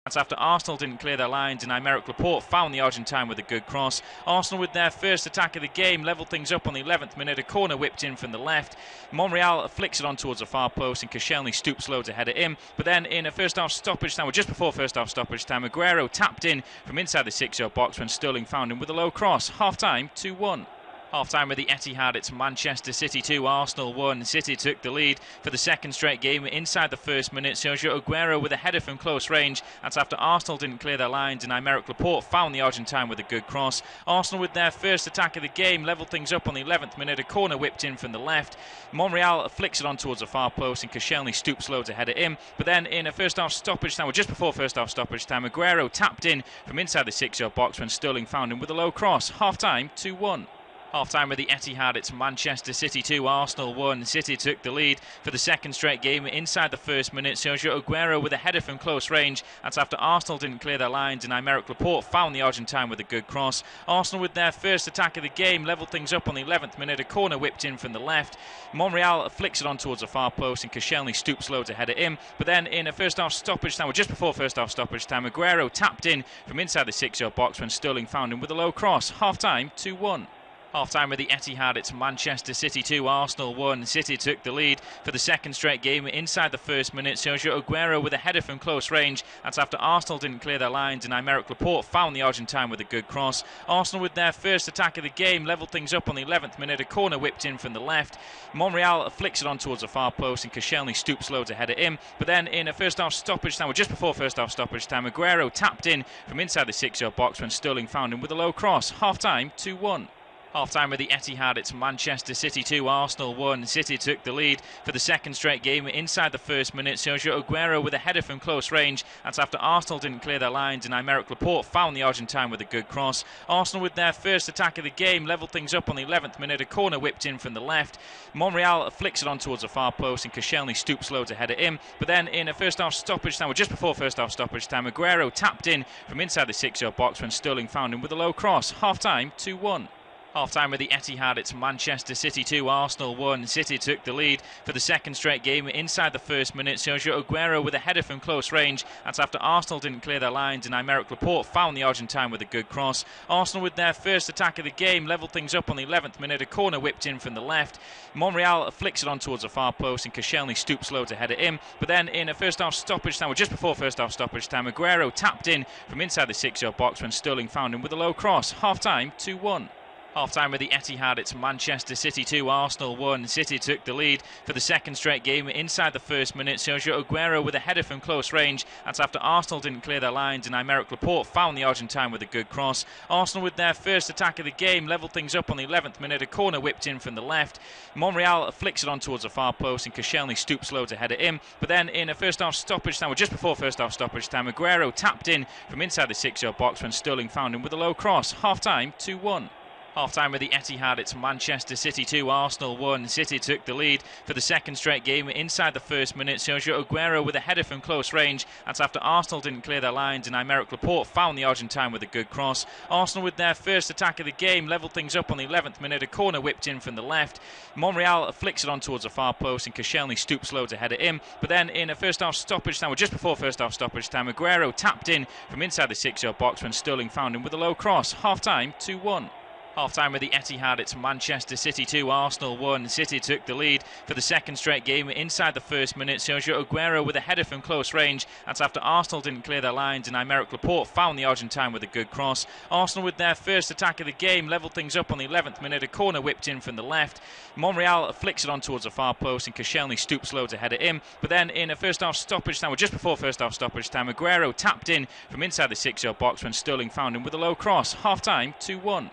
That's after Arsenal didn't clear their lines and Aymeric Laporte found the Argentine with a good cross. Arsenal with their first attack of the game levelled things up on the 11th minute. A corner whipped in from the left. Monreal flicks it on towards the far post and Koscielny stoops low to head it in. But then in a first half stoppage time, or just before first half stoppage time, Aguero tapped in from inside the 6-yard box when Sterling found him with a low cross. Half time 2-1. Half-time at the Etihad, it's Manchester City 2, Arsenal 1. City took the lead for the second straight game inside the first minute. Sergio Aguero with a header from close range. That's after Arsenal didn't clear their lines and Aymeric Laporte found the Argentine with a good cross. Arsenal with their first attack of the game levelled things up on the 11th minute. A corner whipped in from the left. Monreal flicks it on towards the far post and Koscielny stoops low to head it in. But then in a first half stoppage time, or just before first half stoppage time, Aguero tapped in from inside the 6-yard box when Sterling found him with a low cross. Half-time 2-1. Half-time at the Etihad, it's Manchester City 2, Arsenal 1. City took the lead for the second straight game inside the first minute. Sergio Aguero with a header from close range. That's after Arsenal didn't clear their lines and Aymeric Laporte found the Argentine with a good cross. Arsenal with their first attack of the game levelled things up on the 11th minute. A corner whipped in from the left. Monreal flicks it on towards the far post and Koscielny stoops low to head it in. But then in a first half stoppage time, or just before first half stoppage time, Aguero tapped in from inside the 6-yard box when Sterling found him with a low cross. Half-time 2-1. Half-time at the Etihad, it's Manchester City 2, Arsenal 1. City took the lead for the second straight game inside the first minute. Sergio Aguero with a header from close range. That's after Arsenal didn't clear their lines and Aymeric Laporte found the Argentine with a good cross. Arsenal with their first attack of the game levelled things up on the 11th minute. A corner whipped in from the left. Monreal flicks it on towards the far post and Koscielny stoops low to head it in. But then in a first half stoppage time, or just before first half stoppage time, Aguero tapped in from inside the 6-yard box when Sterling found him with a low cross. Half-time 2-1. Half-time at the Etihad, it's Manchester City 2, Arsenal 1. City took the lead for the second straight game inside the first minute. Sergio Aguero with a header from close range. That's after Arsenal didn't clear their lines and Aymeric Laporte found the Argentine with a good cross. Arsenal with their first attack of the game levelled things up on the 11th minute. A corner whipped in from the left. Monreal flicks it on towards the far post and Koscielny stoops low to head it in. But then in a first half stoppage time, or just before first half stoppage time, Aguero tapped in from inside the 6-yard box when Sterling found him with a low cross. Half-time 2-1. Half-time at the Etihad, it's Manchester City 2, Arsenal 1. City took the lead for the second straight game inside the first minute. Sergio Aguero with a header from close range. That's after Arsenal didn't clear their lines and Aymeric Laporte found the Argentine with a good cross. Arsenal with their first attack of the game levelled things up on the 11th minute. A corner whipped in from the left. Monreal flicks it on towards the far post and Koscielny stoops low to head it in. But then in a first half stoppage time, or just before first half stoppage time, Aguero tapped in from inside the 6-yard box when Sterling found him with a low cross. Half-time 2-1. Half-time at the Etihad, it's Manchester City 2, Arsenal 1. City took the lead for the second straight game inside the first minute. Sergio Aguero with a header from close range. That's after Arsenal didn't clear their lines and Aymeric Laporte found the Argentine with a good cross. Arsenal with their first attack of the game levelled things up on the 11th minute. A corner whipped in from the left. Monreal flicks it on towards the far post and Koscielny stoops low to head it in. But then in a first half stoppage time, or just before first half stoppage time, Aguero tapped in from inside the 6-yard box when Sterling found him with a low cross. Half-time 2-1. Half-time at the Etihad, it's Manchester City 2, Arsenal 1. City took the lead for the second straight game inside the first minute. Sergio Aguero with a header from close range. That's after Arsenal didn't clear their lines and Aymeric Laporte found the Argentine with a good cross. Arsenal with their first attack of the game levelled things up on the 11th minute. A corner whipped in from the left. Monreal flicks it on towards the far post and Koscielny stoops low to head it in. But then in a first half stoppage time, or just before first half stoppage time, Aguero tapped in from inside the 6-yard box when Sterling found him with a low cross. Half-time 2-1. Half-time at the Etihad, it's Manchester City 2, Arsenal 1. City took the lead for the second straight game inside the first minute. Sergio Aguero with a header from close range. That's after Arsenal didn't clear their lines and Aymeric Laporte found the Argentine with a good cross. Arsenal with their first attack of the game levelled things up on the 11th minute. A corner whipped in from the left. Monreal flicks it on towards the far post and Koscielny stoops low to head it in. But then in a first half stoppage time, or just before first half stoppage time, Aguero tapped in from inside the 6-yard box when Sterling found him with a low cross. Half-time 2-1.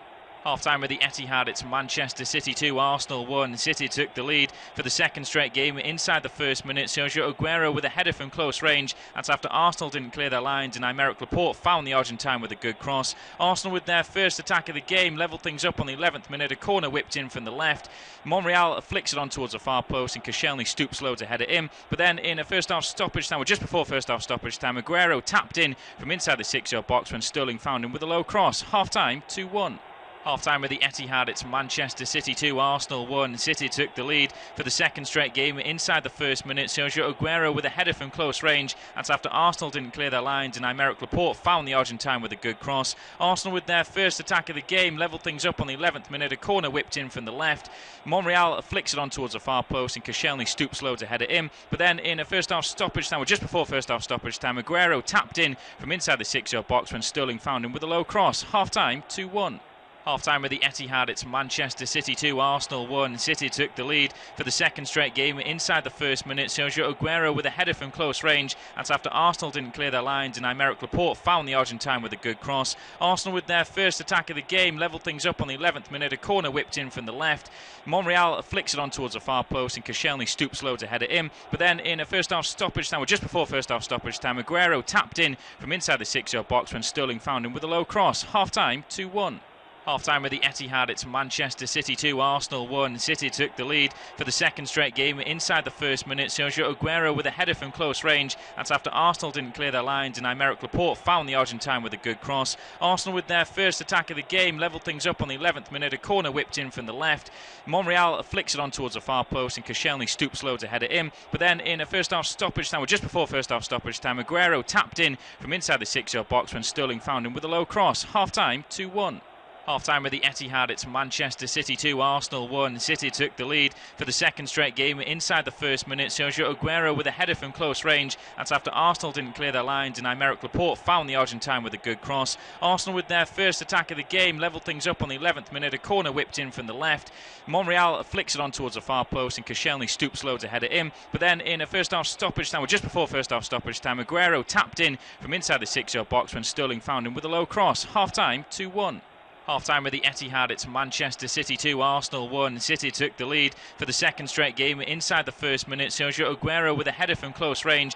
Half-time at the Etihad, it's Manchester City 2, Arsenal 1. City took the lead for the second straight game inside the first minute. Sergio Aguero with a header from close range. That's after Arsenal didn't clear their lines and Aymeric Laporte found the Argentine with a good cross. Arsenal with their first attack of the game levelled things up on the 11th minute. A corner whipped in from the left. Monreal flicks it on towards the far post and Koscielny stoops low to head it in. But then in a first half stoppage time, or just before first half stoppage time, Aguero tapped in from inside the 6-yard box when Sterling found him with a low cross. Half-time 2-1. Half-time with the Etihad, it's Manchester City 2, Arsenal 1. City took the lead for the second straight game inside the first minute. Sergio Aguero with a header from close range. That's after Arsenal didn't clear their lines and Aymeric Laporte found the Argentine with a good cross. Arsenal with their first attack of the game levelled things up on the 11th minute. A corner whipped in from the left. Monreal flicks it on towards the far post and Koscielny stoops low to head it in. But then in a first-half stoppage time, or just before first-half stoppage time, Aguero tapped in from inside the 6-yard box when Sterling found him with a low cross. Half-time 2-1. Half-time with the Etihad, it's Manchester City 2, Arsenal 1. City took the lead for the second straight game inside the first minute. Sergio Aguero with a header from close range. That's after Arsenal didn't clear their lines and Aymeric Laporte found the Argentine with a good cross. Arsenal with their first attack of the game levelled things up on the 11th minute. A corner whipped in from the left. Monreal flicks it on towards the far post and Koscielny stoops low to head it in. But then in a first-half stoppage time, or just before first-half stoppage time, Aguero tapped in from inside the 6-yard box when Sterling found him with a low cross. Half-time 2-1. Half-time with the Etihad, it's Manchester City 2, Arsenal 1. City took the lead for the second straight game inside the first minute. Sergio Aguero with a header from close range. That's after Arsenal didn't clear their lines and Aymeric Laporte found the Argentine with a good cross. Arsenal with their first attack of the game levelled things up on the 11th minute. A corner whipped in from the left. Monreal flicks it on towards the far post and Koscielny stoops low to head it in. But then in a first-half stoppage time, or just before first-half stoppage time, Aguero tapped in from inside the 6-yard box when Sterling found him with a low cross. Half-time 2-1. Half-time with the Etihad, it's Manchester City 2, Arsenal 1. City took the lead for the second straight game inside the first minute. Sergio Aguero with a header from close range. That's after Arsenal didn't clear their lines and Aymeric Laporte found the Argentine with a good cross. Arsenal with their first attack of the game levelled things up on the 11th minute. A corner whipped in from the left. Monreal flicks it on towards the far post and Koscielny stoops low to head it in. But then in a first-half stoppage time, or just before first-half stoppage time, Aguero tapped in from inside the 6-yard box when Sterling found him with a low cross. Half-time 2-1. Half-time with the Etihad, it's Manchester City 2, Arsenal 1. City took the lead for the second straight game inside the first minute. Sergio Aguero with a header from close range.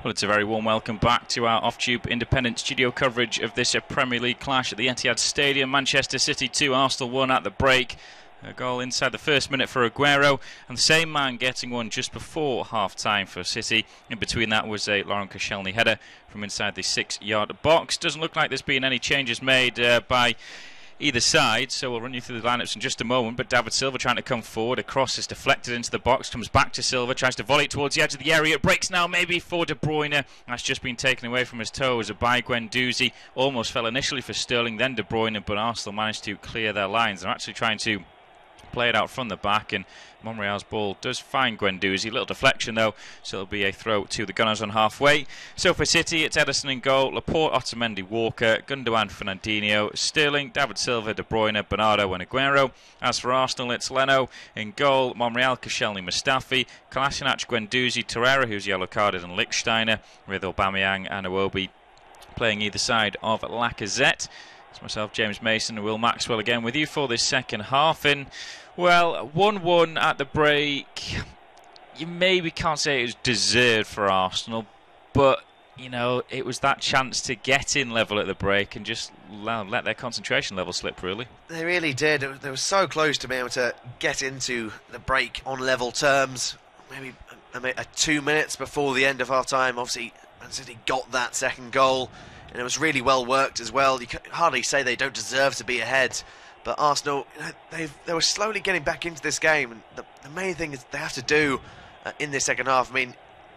Well, it's a very warm welcome back to our off-tube independent studio coverage of this Premier League clash at the Etihad Stadium. Manchester City 2, Arsenal 1 at the break. A goal inside the first minute for Aguero, and the same man getting one just before half-time for City. In between that was a Laurent Koscielny header from inside the 6-yard box. Doesn't look like there's been any changes made by either side, so we'll run you through the lineups in just a moment. But David Silva trying to come forward. A cross is deflected into the box, comes back to Silva, tries to volley it towards the edge of the area. It breaks now maybe for De Bruyne. That's just been taken away from his toes by Guendouzi. Almost fell initially for Sterling, then De Bruyne, but Arsenal managed to clear their lines. They're actually trying to play it out from the back, and Monreal's ball does find Guendouzi. Little deflection though, so it'll be a throw to the Gunners on halfway. So for City, it's Ederson in goal, Laporte, Otamendi, Walker, Gundogan, Fernandinho, Sterling, David Silva, De Bruyne, Bernardo and Aguero. As for Arsenal, it's Leno in goal, Monreal, Koscielny, Mustafi, Kolasinac, Guendouzi, Torreira, who's yellow carded, and Lichtsteiner, with Aubameyang and Iwobi playing either side of Lacazette. It's myself, James Mason, and Will Maxwell again with you for this second half. And well, 1-1 at the break. You maybe can't say it was deserved for Arsenal, but you know, it was that chance to get in level at the break and just let their concentration level slip, really. They really did. They were so close to being able to get into the break on level terms. Maybe 2 minutes before the end of half-time. Obviously, Man City got that second goal, and it was really well worked as well. You can hardly say they don't deserve to be ahead. But Arsenal, they were slowly getting back into this game. And the main thing is they have to do in this second half. I mean,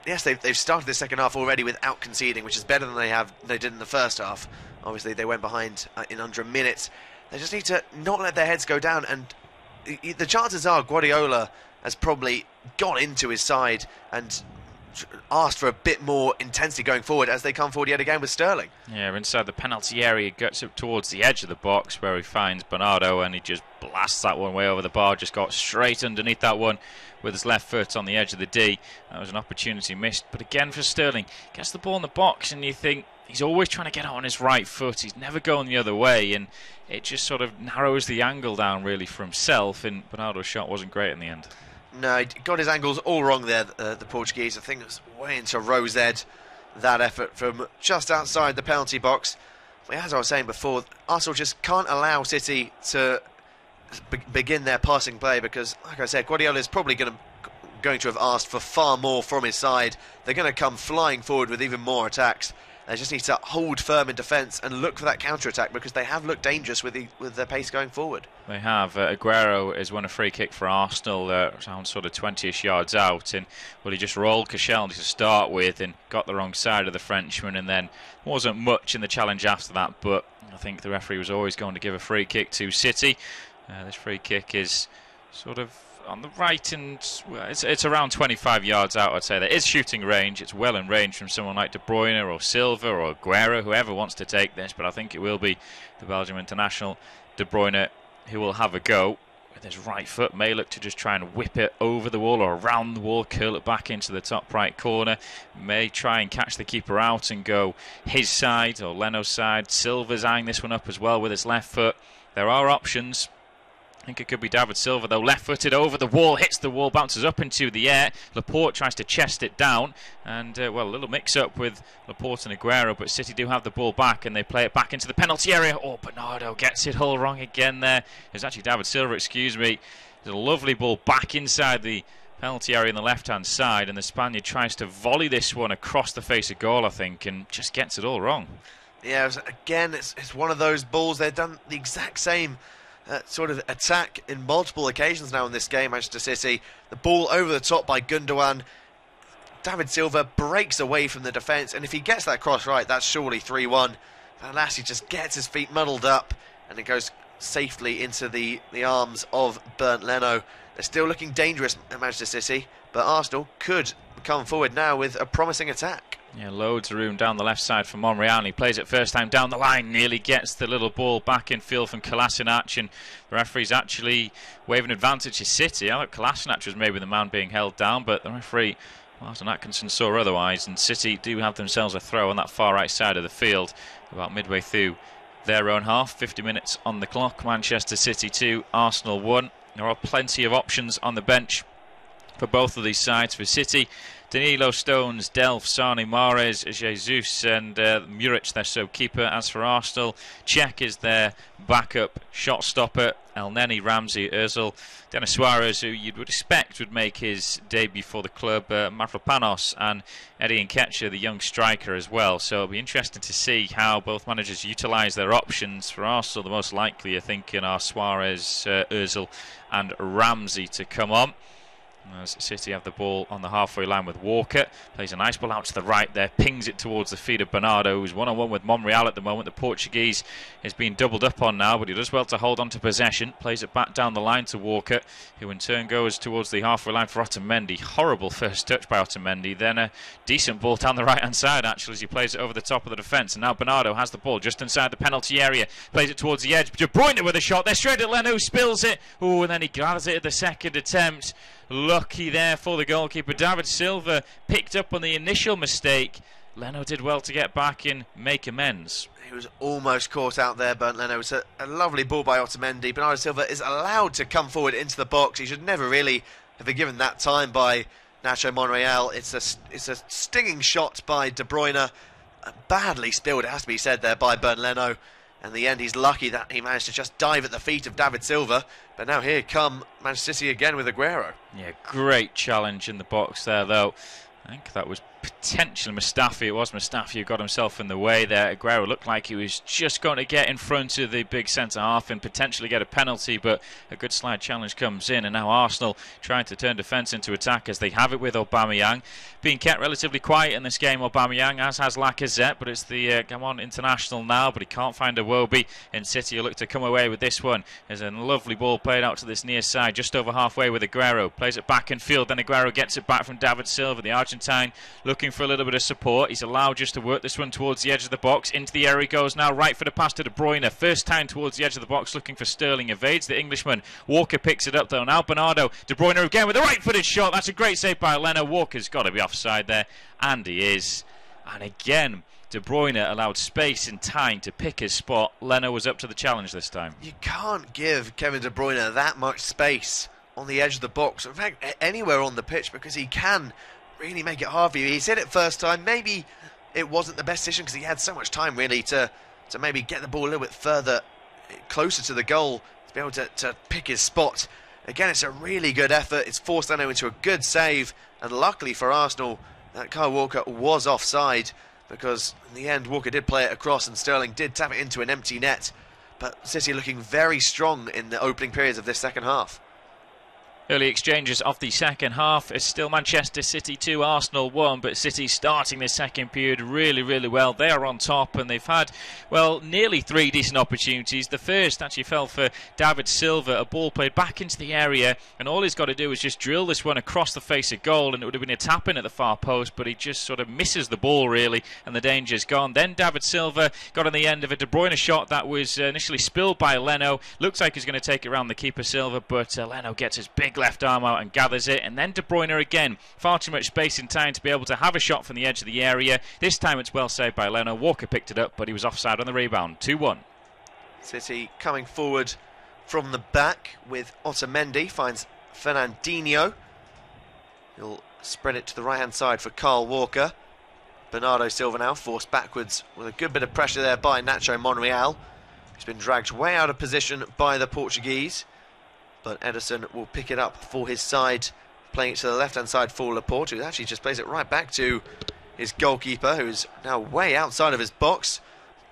yes, they've started the second half already without conceding, which is better than they did in the first half. Obviously, they went behind in under a minute. They just need to not let their heads go down. And the chances are Guardiola has probably gone into his side and asked for a bit more intensity going forward as they come forward yet again with Sterling. Yeah, inside the penalty area, gets up towards the edge of the box where he finds Bernardo, and he just blasts that one way over the bar. Just got straight underneath that one with his left foot on the edge of the D. That was an opportunity missed. But again for Sterling, gets the ball in the box and you think he's always trying to get out on his right foot. He's never going the other way, and it just sort of narrows the angle down really for himself, and Bernardo's shot wasn't great in the end. No, he got his angles all wrong there, the Portuguese. I think it was way into Rose Ed, that effort from just outside the penalty box. But as I was saying before, Arsenal just can't allow City to begin their passing play because, like I said, Guardiola is probably going to have asked for far more from his side. They're going to come flying forward with even more attacks. They just need to hold firm in defence and look for that counter-attack, because they have looked dangerous with their pace going forward. They have. Aguero has won a free kick for Arsenal around sort of 20ish yards out, and well, he just rolled Koscielny to start with and got the wrong side of the Frenchman, and then wasn't much in the challenge after that. But I think the referee was always going to give a free kick to City. This free kick is sort of on the right, and well, it's around 25 yards out, I'd say. There is shooting range. It's well in range from someone like De Bruyne or Silva or Aguero, whoever wants to take this, but I think it will be the Belgium international, De Bruyne, who will have a go. With his right foot, may look to just try and whip it over the wall or around the wall, curl it back into the top right corner. May try and catch the keeper out and go his side or Leno's side. Silva's eyeing this one up as well with his left foot. There are options. I think it could be David Silva, though, left-footed over the wall, hits the wall, bounces up into the air. Laporte tries to chest it down, and, well, a little mix-up with Laporte and Aguero, but City do have the ball back, and they play it back into the penalty area. Oh, Bernardo gets it all wrong again there. It's actually David Silva, excuse me. There's a lovely ball back inside the penalty area on the left-hand side, and the Spaniard tries to volley this one across the face of goal, I think, and just gets it all wrong. Yeah, again, it's one of those balls. They've done the exact same sort of attack in multiple occasions now in this game, Manchester City. The ball over the top by Gundogan. David Silva breaks away from the defence, and if he gets that cross right, that's surely 3-1. Van Lassie just gets his feet muddled up, and it goes safely into the arms of Bernd Leno. They're still looking dangerous at Manchester City, but Arsenal could come forward now with a promising attack. Yeah, loads of room down the left side for Monreal. He plays it first time down the line, nearly gets the little ball back in field from Kolasinac, and the referee's actually waving advantage to City. I thought Kolasinac was maybe the man being held down, but the referee, Martin Atkinson, saw otherwise, and City do have themselves a throw on that far right side of the field, about midway through their own half. 50 minutes on the clock. Manchester City 2, Arsenal 1. There are plenty of options on the bench for both of these sides. For City, Danilo, Stones, Delph, Sane, Mahrez, Jesus, and Muric, their sub-keeper. As for Arsenal, Cech is their backup shot stopper. El Neni, Ramsey, Ozil, Denis Suarez, who you would expect would make his debut for the club, Mavropanos, and Eddie Nketiah, the young striker, as well. So it'll be interesting to see how both managers utilise their options. For Arsenal, the most likely, I think, are Suarez, Ozil, and Ramsey to come on. As City have the ball on the halfway line with Walker. Plays a nice ball out to the right there. Pings it towards the feet of Bernardo, who's one-on-one with Monreal at the moment. The Portuguese is being doubled up on now, but he does well to hold on to possession. Plays it back down the line to Walker, who in turn goes towards the halfway line for Otamendi. Horrible first touch by Otamendi. Then a decent ball down the right-hand side, actually, as he plays it over the top of the defence. And now Bernardo has the ball just inside the penalty area. Plays it towards the edge. De Bruyne with a shot. They're straight at Leno, spills it. Oh, and then he grabs it at the second attempt. Lucky there for the goalkeeper. David Silva picked up on the initial mistake. Leno did well to get back and make amends. He was almost caught out there, Bernd Leno. It was a lovely ball by Otamendi. Bernardo Silva is allowed to come forward into the box. He should never really have been given that time by Nacho Monreal. It's a stinging shot by De Bruyne. Badly spilled, it has to be said there, by Bernd Leno. In the end, he's lucky that he managed to just dive at the feet of David Silva. But now here come Manchester City again with Aguero. Yeah, great challenge in the box there, though. I think that was potentially Mustafi. It was Mustafi who got himself in the way there. Aguero looked like he was just going to get in front of the big centre-half and potentially get a penalty, but a good slide challenge comes in, and now Arsenal trying to turn defence into attack as they have it with Aubameyang. Being kept relatively quiet in this game, Aubameyang, as has Lacazette, but it's the come on international now, but he can't find Iwobi, and City will look to come away with this one. There's a lovely ball played out to this near side, just over halfway with Aguero. Plays it back in field, then Aguero gets it back from David Silva, the Argentine, looking for a little bit of support. He's allowed just to work this one towards the edge of the box. Into the area he goes now, right for the pass to De Bruyne. First time towards the edge of the box, looking for Sterling. Evades the Englishman. Walker picks it up though. Now Bernardo. De Bruyne again with a right-footed shot. That's a great save by Leno. Walker's got to be offside there, and he is. And again, De Bruyne allowed space and time to pick his spot. Leno was up to the challenge this time. You can't give Kevin De Bruyne that much space on the edge of the box, in fact anywhere on the pitch, because he can really make it hard for you. He's hit it first time. Maybe it wasn't the best decision because he had so much time really to maybe get the ball a little bit further, closer to the goal, to be able to pick his spot. Again, it's a really good effort. It's forced Leno into a good save, and luckily for Arsenal, that Kyle Walker was offside. because in the end Walker did play it across and Sterling did tap it into an empty net. But City looking very strong in the opening periods of this second half. Early exchanges of the second half. It's still Manchester City 2, Arsenal 1, but City starting this second period really, really well. They are on top and they've had, well, nearly 3 decent opportunities. The first actually fell for David Silva, a ball played back into the area, and all he's got to do is just drill this one across the face of goal, and it would have been a tap-in at the far post, but he just sort of misses the ball, really, and the danger's gone. Then David Silva got on the end of a De Bruyne shot that was initially spilled by Leno. Looks like he's going to take it around the keeper, Silva, but Leno gets his big left arm out and gathers it, and then De Bruyne again. Far too much space and time to be able to have a shot from the edge of the area. This time it's well saved by Leno. Walker picked it up, but he was offside on the rebound. 2-1. City coming forward from the back with Otamendi, finds Fernandinho. He'll spread it to the right hand side for Kyle Walker. Bernardo Silva now forced backwards with a good bit of pressure there by Nacho Monreal, who's been dragged way out of position by the Portuguese. But Ederson will pick it up for his side, playing it to the left-hand side for Laporte, who actually just plays it right back to his goalkeeper, who's now way outside of his box.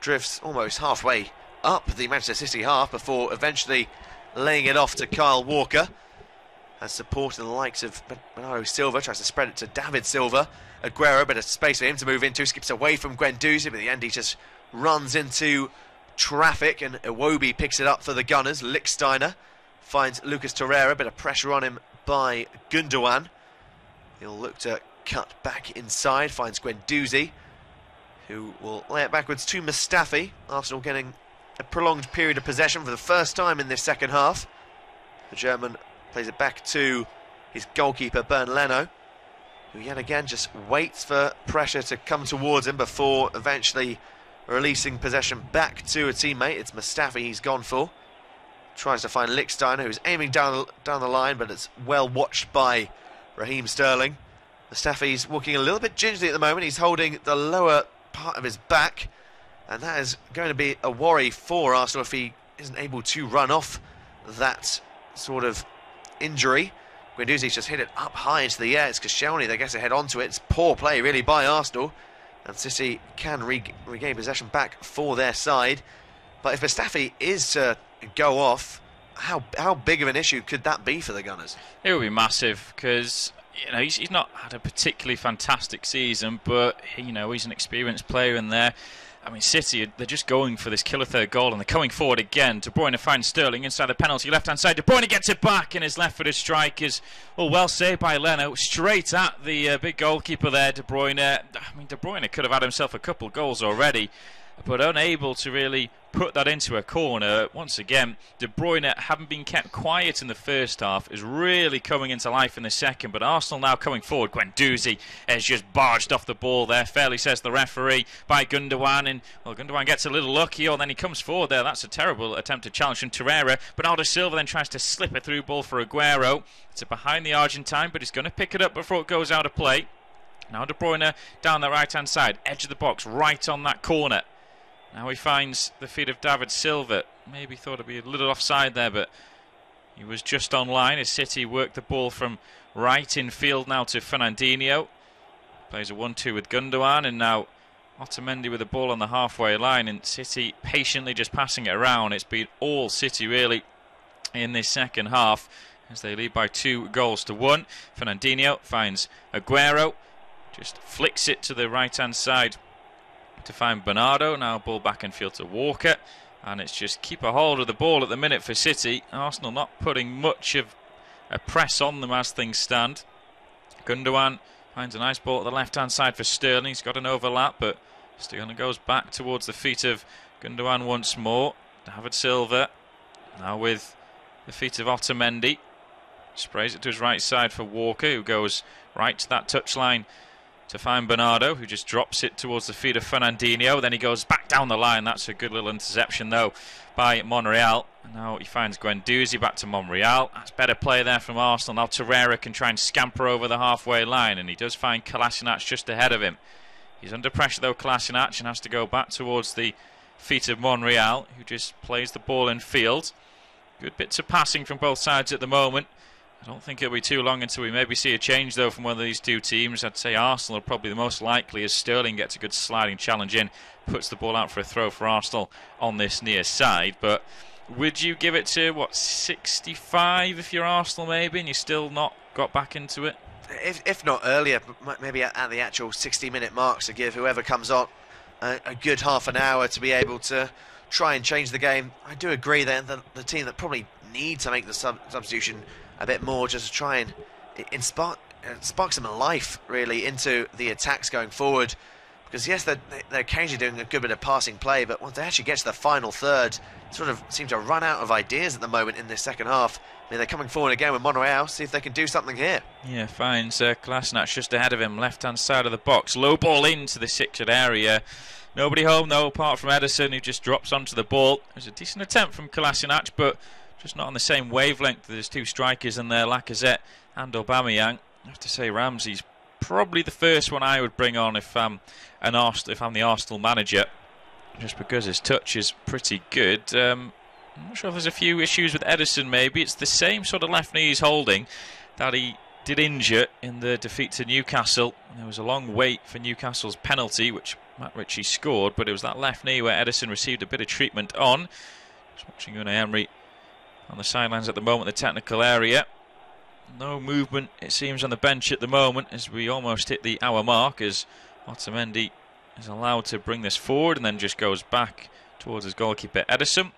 Drifts almost halfway up the Manchester City half before eventually laying it off to Kyle Walker. As support in the likes of Bernardo Silva tries to spread it to David Silva. Aguero, bit of space for him to move into, skips away from Guendouzi, but at the end he just runs into traffic, and Iwobi picks it up for the Gunners. Lichtsteiner finds Lucas Torreira, bit of pressure on him by Gundogan. He'll look to cut back inside, finds Guendouzi, who will lay it backwards to Mustafi. Arsenal getting a prolonged period of possession for the first time in this second half. The German plays it back to his goalkeeper, Bernd Leno, who yet again just waits for pressure to come towards him before eventually releasing possession back to a teammate. It's Mustafi he's gone for. Tries to find Lichtsteiner, who's aiming down the line, but it's well watched by Raheem Sterling. Mustafi's walking a little bit gingerly at the moment. He's holding the lower part of his back, and that is going to be a worry for Arsenal if he isn't able to run off that sort of injury. Guendouzi's just hit it up high into the air. It's Koscielny that gets a head onto it. It's poor play really by Arsenal, and City can regain possession back for their side. But if Mustafi is to go off, how big of an issue could that be for the Gunners? It would be massive, because you know he's not had a particularly fantastic season, but you know he's an experienced player in there. I mean, City, they're just going for this killer third goal, and they're coming forward again. De Bruyne finds Sterling inside the penalty, left-hand side. De Bruyne gets it back, and his left-footed strike is, well saved by Leno. Straight at the big goalkeeper there, De Bruyne. I mean, De Bruyne could have had himself a couple goals already, but unable to really put that into a corner. Once again, De Bruyne, having been kept quiet in the first half, is really coming into life in the second, but Arsenal now coming forward. Guendouzi has just barged off the ball there, fairly says the referee, by Gundogan, and well, Gundogan gets a little lucky, or then he comes forward there. That's a terrible attempt to challenge from Torreira. Bernardo Silva then tries to slip a through ball for Aguero. It's behind the Argentine, but he's going to pick it up before it goes out of play. Now De Bruyne down the right-hand side, edge of the box, right on that corner. Now he finds the feet of David Silva. Maybe thought it'd be a little offside there, but he was just on line as City worked the ball from right in field now to Fernandinho. Plays a 1-2 with Gundogan, and now Otamendi with the ball on the halfway line, and City patiently just passing it around. It's been all City really in this second half as they lead by 2-1. Fernandinho finds Aguero, just flicks it to the right-hand side to find Bernardo. Now ball back in field to Walker, and it's just keep a hold of the ball at the minute for City. Arsenal not putting much of a press on them as things stand. Gundogan finds a nice ball at the left hand side for Sterling. He's got an overlap, but Sterling goes back towards the feet of Gundogan once more. David Silva now with the feet of Otamendi, sprays it to his right side for Walker, who goes right to that touchline to find Bernardo, who just drops it towards the feet of Fernandinho. Then he goes back down the line. That's a good little interception, though, by Monreal. And now he finds Guendouzi back to Monreal. That's better play there from Arsenal. Now Torreira can try and scamper over the halfway line, and he does find Kolasinac just ahead of him. He's under pressure, though, Kolasinac, and has to go back towards the feet of Monreal, who just plays the ball in field. Good bits of passing from both sides at the moment. I don't think it'll be too long until we maybe see a change, though, from one of these two teams. I'd say Arsenal are probably the most likely, as Sterling gets a good sliding challenge in, puts the ball out for a throw for Arsenal on this near side. But would you give it to, what, 65 if you're Arsenal maybe, and you still not got back into it? If not earlier, maybe at the actual 60-minute marks, to give whoever comes on a good half an hour to be able to try and change the game. I do agree that the team that probably need to make the substitution a bit more, just to try and spark some life really into the attacks going forward. Because yes, they're occasionally doing a good bit of passing play, but once they actually get to the final third, sort of seem to run out of ideas at the moment in this second half. I mean, they're coming forward again with Monreal, see if they can do something here. Yeah, finds Kolasinac just ahead of him, left-hand side of the box. Low ball into the 6-yard area. Nobody home, though, apart from Ederson, who just drops onto the ball. It was a decent attempt from Kolasinac, but just not on the same wavelength. There's two strikers in there, Lacazette and Aubameyang. I have to say, Ramsey's probably the first one I would bring on if I'm the Arsenal manager, just because his touch is pretty good. I'm not sure if there's a few issues with Ederson. Maybe it's the same sort of left knee he's holding that he did injure in the defeat to Newcastle. There was a long wait for Newcastle's penalty, which Matt Ritchie scored, but it was that left knee where Ederson received a bit of treatment on. Just watching Unai Emery on the sidelines at the moment, the technical area. No movement, it seems, on the bench at the moment, as we almost hit the hour mark, as Otamendi is allowed to bring this forward and then just goes back towards his goalkeeper Ederson,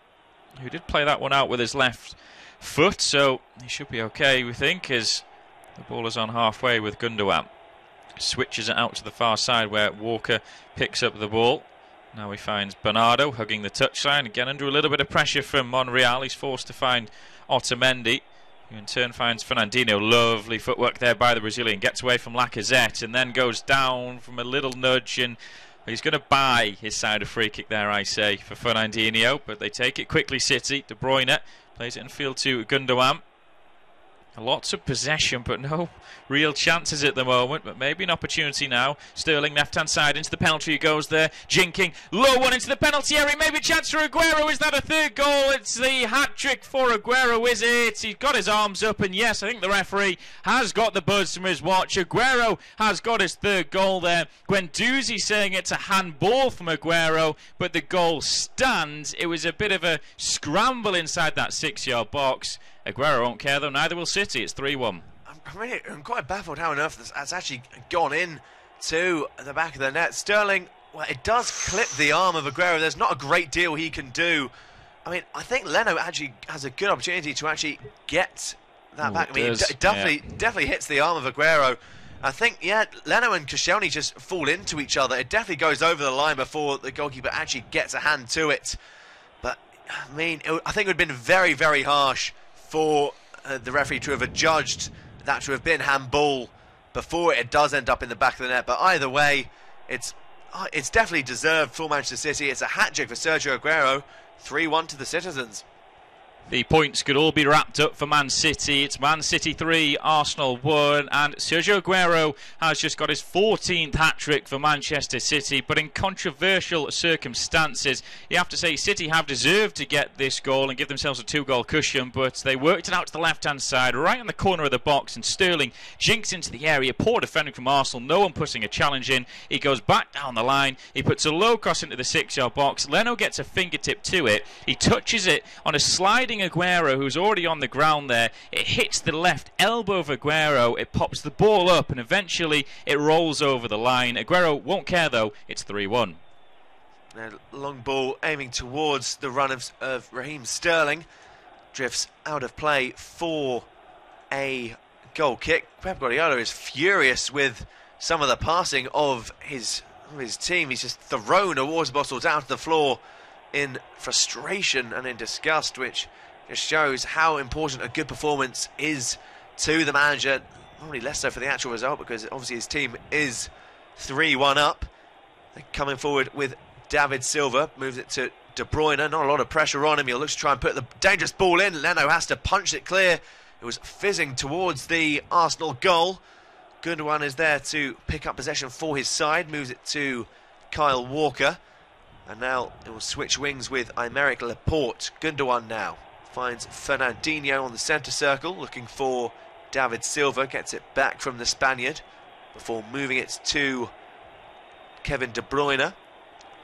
who did play that one out with his left foot, so he should be okay, we think, as the ball is on halfway with Gundogan. Switches it out to the far side where Walker picks up the ball. Now he finds Bernardo hugging the touchline, again under a little bit of pressure from Monreal. He's forced to find Otamendi, who in turn finds Fernandinho. Lovely footwork there by the Brazilian. Gets away from Lacazette and then goes down from a little nudge, and he's going to buy his side a free kick there, I say, for Fernandinho. But they take it quickly, City. De Bruyne plays it in field to Gundogan. Lots of possession, but no real chances at the moment. But maybe an opportunity now. Sterling left-hand side into the penalty. He goes there, jinking. Low one into the penalty area. Maybe a chance for Aguero. Is that a third goal? It's the hat-trick for Aguero, is it? He's got his arms up, and yes, I think the referee has got the buzz from his watch. Aguero has got his third goal there. Guendouzi saying it's a handball from Aguero, but the goal stands. It was a bit of a scramble inside that 6-yard box. Aguero won't care, though, neither will City. It's 3-1. I'm quite baffled how on earth that's actually gone in to the back of the net. Sterling, well, it does clip the arm of Aguero. There's not a great deal he can do. I mean, I think Leno actually has a good opportunity to actually get that back. I mean, it definitely hits the arm of Aguero. I think, yeah, Leno and Koscielny just fall into each other. It definitely goes over the line before the goalkeeper actually gets a hand to it. But, I mean, I think it would have been very, very harsh for the referee to have adjudged that to have been handball before it does end up in the back of the net. But either way, it's definitely deserved for Manchester City. It's a hat-trick for Sergio Aguero. 3-1 to the citizens. The points could all be wrapped up for Man City. It's Man City 3, Arsenal 1, and Sergio Aguero has just got his 14th hat-trick for Manchester City, but in controversial circumstances. You have to say City have deserved to get this goal and give themselves a 2-goal cushion, but they worked it out to the left-hand side, right in the corner of the box, and Sterling jinks into the area. Poor defending from Arsenal, no one putting a challenge in. He goes back down the line, he puts a low cross into the 6-yard box. Leno gets a fingertip to it, he touches it on a sliding Aguero, who's already on the ground there. It hits the left elbow of Aguero, it pops the ball up, and eventually it rolls over the line. Aguero won't care, though. It's 3-1. Long ball aiming towards the run of Raheem Sterling. Drifts out of play for a goal kick. Pep Guardiola is furious with some of the passing of his team. He's just thrown a water bottle down to the floor in frustration and in disgust, which just shows how important a good performance is to the manager. Probably less so for the actual result, because obviously his team is 3-1 up. They're coming forward with David Silva, moves it to De Bruyne. Not a lot of pressure on him. He'll look to try and put the dangerous ball in. Leno has to punch it clear. It was fizzing towards the Arsenal goal. Gundogan is there to pick up possession for his side, moves it to Kyle Walker. And now it will switch wings with Aymeric Laporte. Gundogan now finds Fernandinho on the centre circle, looking for David Silva gets it back from the Spaniard before moving it to Kevin De Bruyne.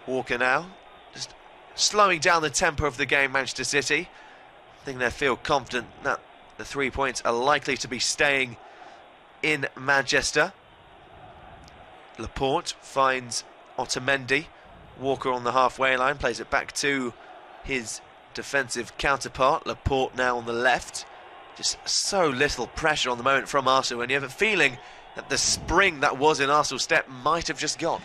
Walker now just slowing down the tempo of the game, Manchester City. I think they feel confident that the 3 points are likely to be staying in Manchester. Laporte finds Otamendi. Walker on the halfway line, plays it back to his defensive counterpart. Laporte now on the left. Just so little pressure on the moment from Arsenal, and you have a feeling that the spring that was in Arsenal's step might have just gone.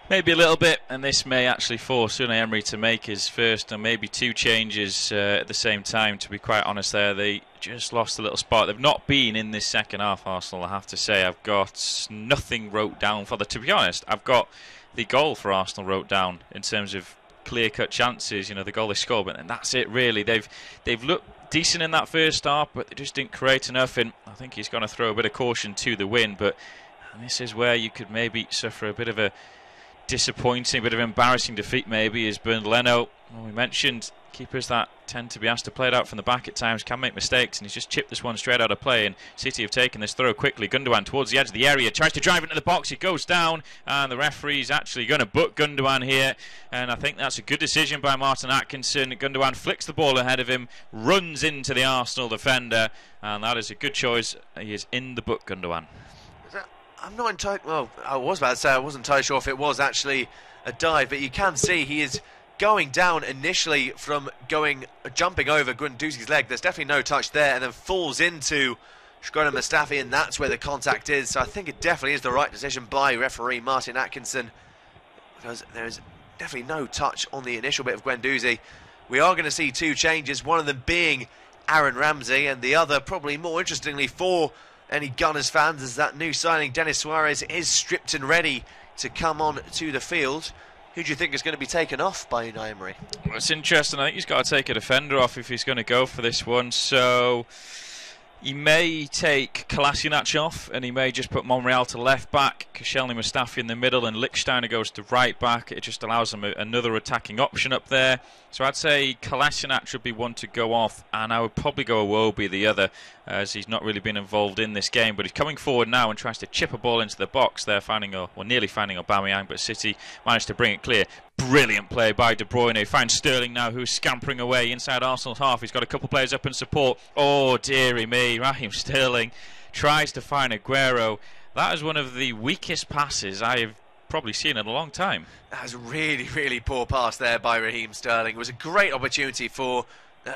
Maybe a little bit, and this may actually force Unai Emery to make his first and maybe two changes at the same time, to be quite honest there. They just lost a little spark. They've not been in this second half, Arsenal, I have to say. I've got nothing wrote down for them. To be honest, I've got the goal for Arsenal wrote down in terms of clear-cut chances, you know, the goal they scored, but and that's it really. They've looked decent in that first half, but they just didn't create enough, and I think he's going to throw a bit of caution to the wind. But this is where you could maybe suffer a bit of a disappointing, bit of embarrassing defeat maybe, is Bernd Leno. Well, we mentioned keepers that tend to be asked to play it out from the back at times can make mistakes, and he's just chipped this one straight out of play, and City have taken this throw quickly. Gundogan towards the edge of the area, tries to drive into the box, it goes down, and the referee's actually going to book Gundogan here, and I think that's a good decision by Martin Atkinson. Gundogan flicks the ball ahead of him, runs into the Arsenal defender, and that is a good choice. He is in the book, Gundogan. I'm not entirely... Well, I was about to say I wasn't entirely sure if it was actually a dive, but you can see he is going down initially from jumping over Guendouzi's leg. There's definitely no touch there, and then falls into Shkodran Mustafi, and that's where the contact is. So I think it definitely is the right decision by referee Martin Atkinson, because there's definitely no touch on the initial bit of Guendouzi. We are going to see two changes, one of them being Aaron Ramsey, and the other, probably more interestingly for any Gunners fans, as that new signing Denis Suarez is stripped and ready to come on to the field. Who do you think is going to be taken off by Unai Emery? Well, it's interesting. I think he's got to take a defender off if he's going to go for this one. So he may take Kolasinac off, and he may just put Monreal to left back, Koscielny Mustafi in the middle, and Lichtsteiner goes to right back. It just allows him another attacking option up there. So I'd say Kolasinac would be one to go off, and I would probably go Iwobi the other, as he's not really been involved in this game. But he's coming forward now and tries to chip a ball into the box there, nearly finding Aubameyang, but City managed to bring it clear. Brilliant play by De Bruyne. Finds Sterling now, who's scampering away inside Arsenal's half. He's got a couple of players up in support. Oh, dearie me. Raheem Sterling tries to find Aguero. That is one of the weakest passes I've probably seen in a long time. That was a really, really poor pass there by Raheem Sterling. It was a great opportunity for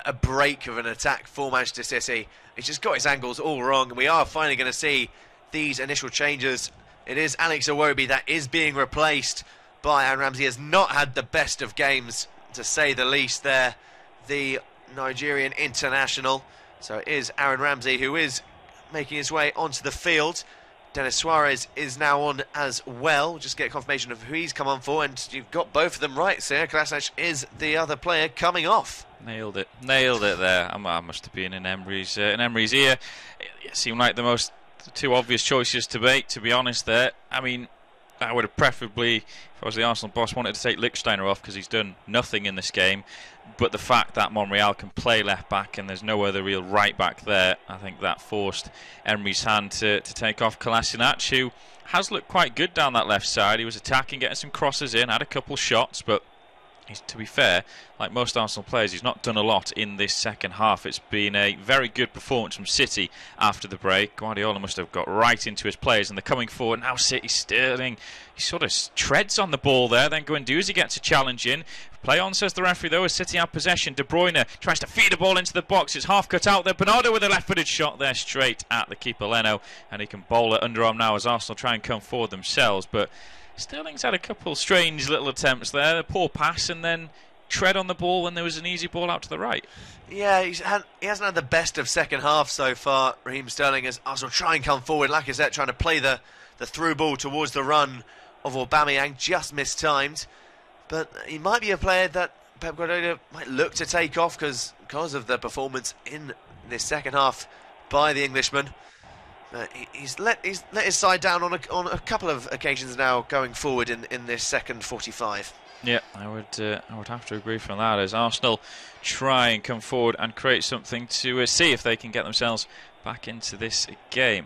a break of an attack for Manchester City. He's just got his angles all wrong, and we are finally going to see these initial changes. It is Alex Iwobi that is being replaced by Aaron Ramsey. He has not had the best of games, to say the least there, the Nigerian international. So it is Aaron Ramsey who is making his way onto the field. Denis Suarez is now on as well. We'll just get confirmation of who he's come on for, and you've got both of them right, sir. Kolasinac is the other player coming off. Nailed it there. I must have been in Emery's ear. It seemed like the two obvious choices to make, to be honest there. I mean, I would have preferably, if I was the Arsenal boss, wanted to take Lichtsteiner off because he's done nothing in this game. But the fact that Monreal can play left back and there's no other real right back there, I think that forced Emery's hand to take off Kolasinac, who has looked quite good down that left side. He was attacking, getting some crosses in, had a couple shots, but to be fair, like most Arsenal players, he's not done a lot in this second half. It's been a very good performance from City after the break. Guardiola must have got right into his players, and they're coming forward now. City, Sterling, he sort of treads on the ball there. Then Guendouzi gets a challenge in. Play on, says the referee, though, as City have possession. De Bruyne tries to feed the ball into the box. It's half cut out there. Bernardo with a left-footed shot there straight at the keeper, Leno, and he can bowl it underarm now as Arsenal try and come forward themselves. But Sterling's had a couple strange little attempts there. A poor pass and then tread on the ball when there was an easy ball out to the right. Yeah, he hasn't had the best of second half so far, Raheem Sterling, as Arsenal try and come forward. Lacazette trying to play the through ball towards the run of Aubameyang, just mistimed. But he might be a player that Pep Guardiola might look to take off because of the performance in this second half by the Englishman. He's let his side down on a couple of occasions now going forward in this second 45. Yeah, I would have to agree from that, as Arsenal try and come forward and create something to see if they can get themselves back into this game.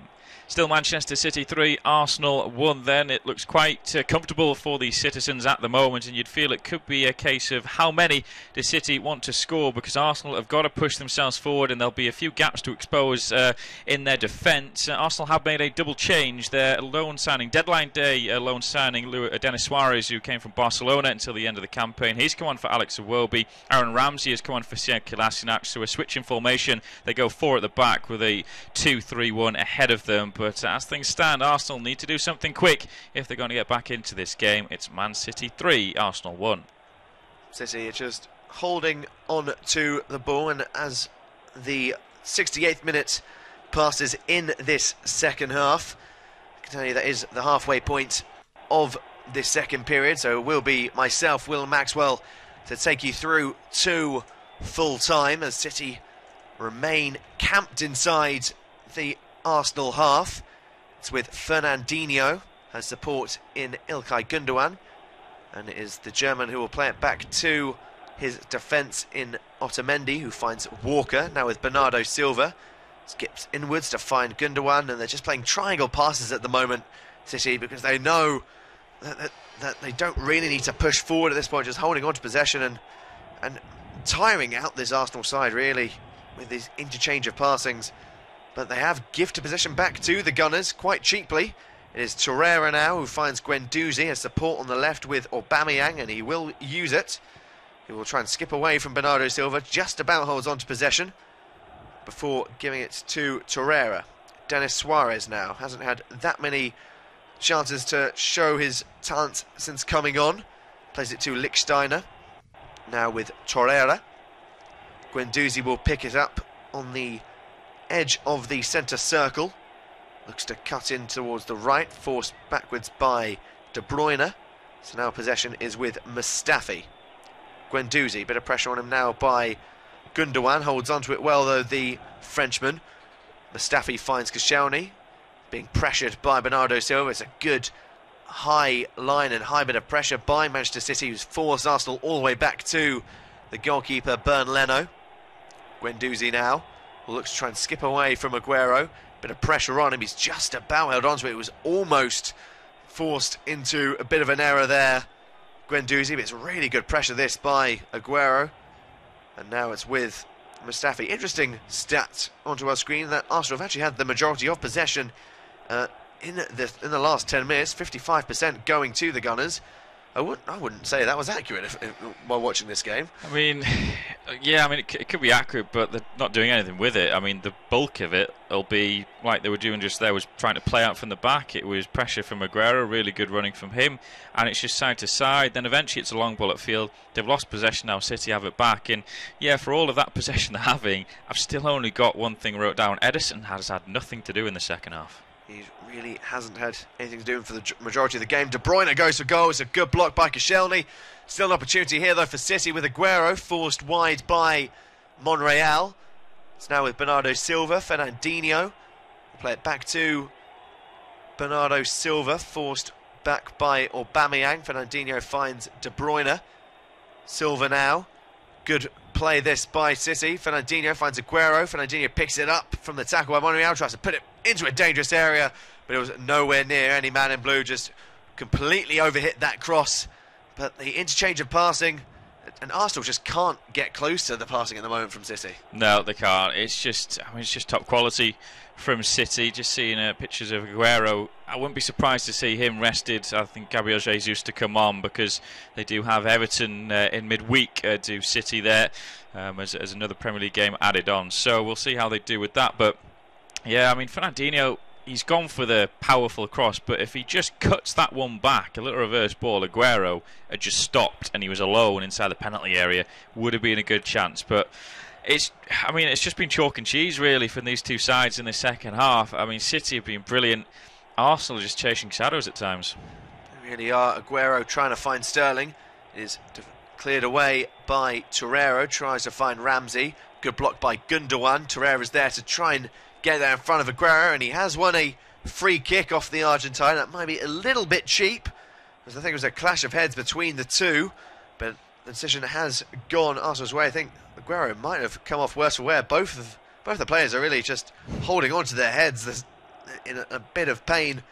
Still Manchester City 3, Arsenal 1 then. It looks quite comfortable for the citizens at the moment, and you'd feel it could be a case of how many does City want to score, because Arsenal have got to push themselves forward and there'll be a few gaps to expose in their defence. Arsenal have made a double change. Their loan signing, deadline day loan signing, Denis Suarez, who came from Barcelona until the end of the campaign, he's come on for Alex Iwobi. Aaron Ramsey has come on for Sead Kolasinac, so a switch in formation. They go 4 at the back with a 2-3-1 ahead of them. But as things stand, Arsenal need to do something quick if they're going to get back into this game. It's Man City 3, Arsenal 1. City are just holding on to the ball, and as the 68th minute passes in this second half, I can tell you that is the halfway point of this second period, so it will be myself, Will Maxwell, to take you through to full time as City remain camped inside the Arsenal half. It's with Fernandinho as support in İlkay Gündoğan, and it is the German who will play it back to his defence in Otamendi, who finds Walker, now with Bernardo Silva. Skips inwards to find Gündoğan, and they're just playing triangle passes at the moment, City, because they know that they don't really need to push forward at this point, just holding on to possession and tiring out this Arsenal side, really, with these interchange of passings. But they have gifted possession back to the Gunners quite cheaply. It is Torreira now who finds Guendouzi as support on the left with Aubameyang, and he will use it. He will try and skip away from Bernardo Silva, just about holds on to possession before giving it to Torreira. Denis Suarez now hasn't had that many chances to show his talent since coming on. Plays it to Lichtsteiner, now with Torreira. Guendouzi will pick it up on the edge of the centre circle. Looks to cut in towards the right, forced backwards by De Bruyne. So now possession is with Mustafi. Guendouzi, bit of pressure on him now by Gündoğan. Holds onto it well though, the Frenchman. Mustafi finds Koscielny, being pressured by Bernardo Silva. It's a good high line and high bit of pressure by Manchester City, who's forced Arsenal all the way back to the goalkeeper Bernd Leno. Guendouzi now looks to try and skip away from Aguero. Bit of pressure on him, he's just about held onto it. It was almost forced into a bit of an error there, Guendouzi, but it's really good pressure this by Aguero. And now it's with Mustafi. Interesting stat onto our screen that Arsenal have actually had the majority of possession in the last 10 minutes, 55% going to the Gunners. I wouldn't say that was accurate while watching this game. I mean, yeah, I mean, it could be accurate, but they're not doing anything with it. I mean, the bulk of it will be like they were doing just there, was trying to play out from the back. It was pressure from Aguero, really good running from him, and it's just side to side. Then eventually it's a long ball at field. They've lost possession now, City have it back, and yeah, for all of that possession they're having, I've still only got one thing wrote down. Ederson has had nothing to do in the second half. He really hasn't had anything to do for the majority of the game. De Bruyne goes for goal. It's a good block by Koscielny. Still an opportunity here, though, for City with Aguero forced wide by Monreal. It's now with Bernardo Silva. Fernandinho will play it back to Bernardo Silva, forced back by Aubameyang. Fernandinho finds De Bruyne. Silva now. Good play this by City. Fernandinho finds Aguero. Fernandinho picks it up from the tackle by Monreal, tries to put it into a dangerous area, but it was nowhere near any man in blue. Just completely overhit that cross. But the interchange of passing, and Arsenal just can't get close to the passing at the moment from City. No, they can't. It's just, I mean, it's just top quality from City. Just seeing pictures of Aguero, I wouldn't be surprised to see him rested. I think Gabriel Jesus to come on, because they do have Everton in midweek to City there as another Premier League game added on. So we'll see how they do with that. But yeah, I mean, Fernandinho, he's gone for the powerful cross, but if he just cuts that one back, a little reverse ball, Aguero had just stopped and he was alone inside the penalty area, would have been a good chance. But it's just been chalk and cheese really from these two sides in the second half. I mean, City have been brilliant. Arsenal are just chasing shadows at times. They really are. Aguero trying to find Sterling. It is cleared away by Torreira. Tries to find Ramsey. Good block by Gündoğan. Torreira's there to try and get there in front of Aguero, and he has won a free kick off the Argentine. That might be a little bit cheap, I think it was a clash of heads between the two, but the decision has gone Arsenal's way. I think Aguero might have come off worse for wear. Both the players are really just holding on to their heads. There's in a bit of pain.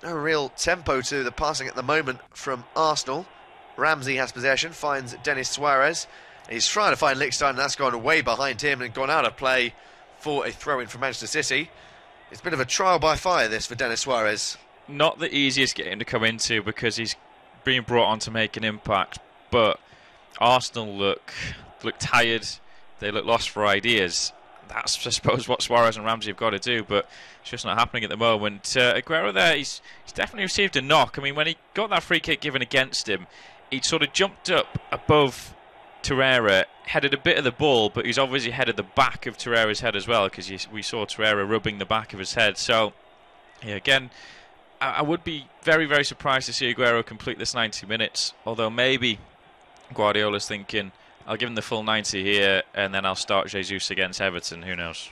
No real tempo to the passing at the moment from Arsenal. Ramsey has possession, finds Denis Suarez. He's trying to find Lichtstein, and that's gone way behind him and gone out of play for a throw-in from Manchester City. It's a bit of a trial by fire, this, for Denis Suarez. Not the easiest game to come into because he's being brought on to make an impact, but Arsenal look tired. They look lost for ideas. That's, I suppose, what Suarez and Ramsey have got to do, but it's just not happening at the moment. Aguero there, he's definitely received a knock. I mean, when he got that free kick given against him, he sort of jumped up above Torreira, headed a bit of the ball, but he's obviously headed the back of Torreira's head as well, because we saw Torreira rubbing the back of his head. So, yeah, again, I would be very, very surprised to see Aguero complete this 90 minutes, although maybe Guardiola's thinking, I'll give him the full 90 here, and then I'll start Jesus against Everton. Who knows?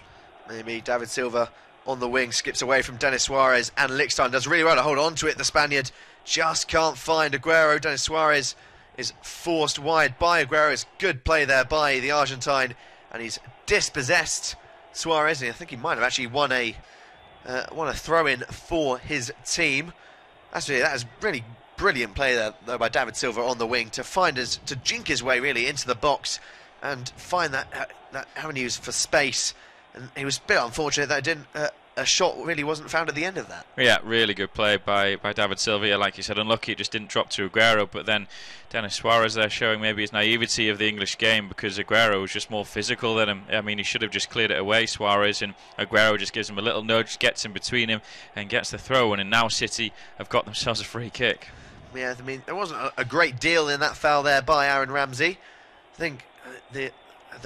Maybe David Silva on the wing skips away from Denis Suarez, and Lichtstein does really well to hold on to it. The Spaniard just can't find Aguero. Denis Suarez is forced wide by Aguero. It's good play there by the Argentine, and he's dispossessed Suarez. And I think he might have actually won a throw-in for his team. That is really brilliant play there, though, by David Silva on the wing to jink his way really into the box and find that avenues for space. And it was a bit unfortunate that a shot really wasn't found at the end of that. Yeah, really good play by David Silva. Like you said, unlucky it just didn't drop to Aguero, but then Denis Suarez there showing maybe his naivety of the English game, because Aguero was just more physical than him. I mean, he should have just cleared it away, Suarez, and Aguero just gives him a little nudge, gets in between him and gets the throw, and now City have got themselves a free kick. Yeah, I mean, there wasn't a great deal in that foul there by Aaron Ramsey. I think the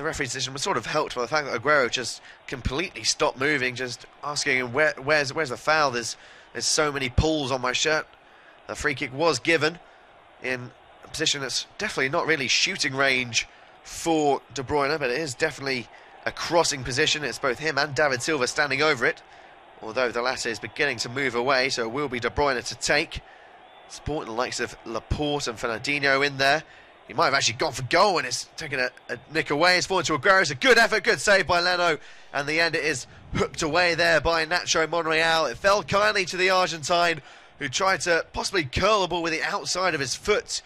referee's decision was sort of helped by the fact that Aguero just completely stopped moving, just asking him, where's the foul? There's so many pulls on my shirt. The free kick was given in a position that's definitely not really shooting range for De Bruyne, but it is definitely a crossing position. It's both him and David Silva standing over it, although the latter is beginning to move away, so it will be De Bruyne to take. Sporting the likes of Laporte and Fernandinho in there. He might have actually gone for goal and it's taken a nick away. It's fallen to Aguero. It's a good effort, good save by Leno. And the end, it is hooked away there by Nacho Monreal. It fell kindly to the Argentine, who tried to possibly curl the ball with the outside of his foot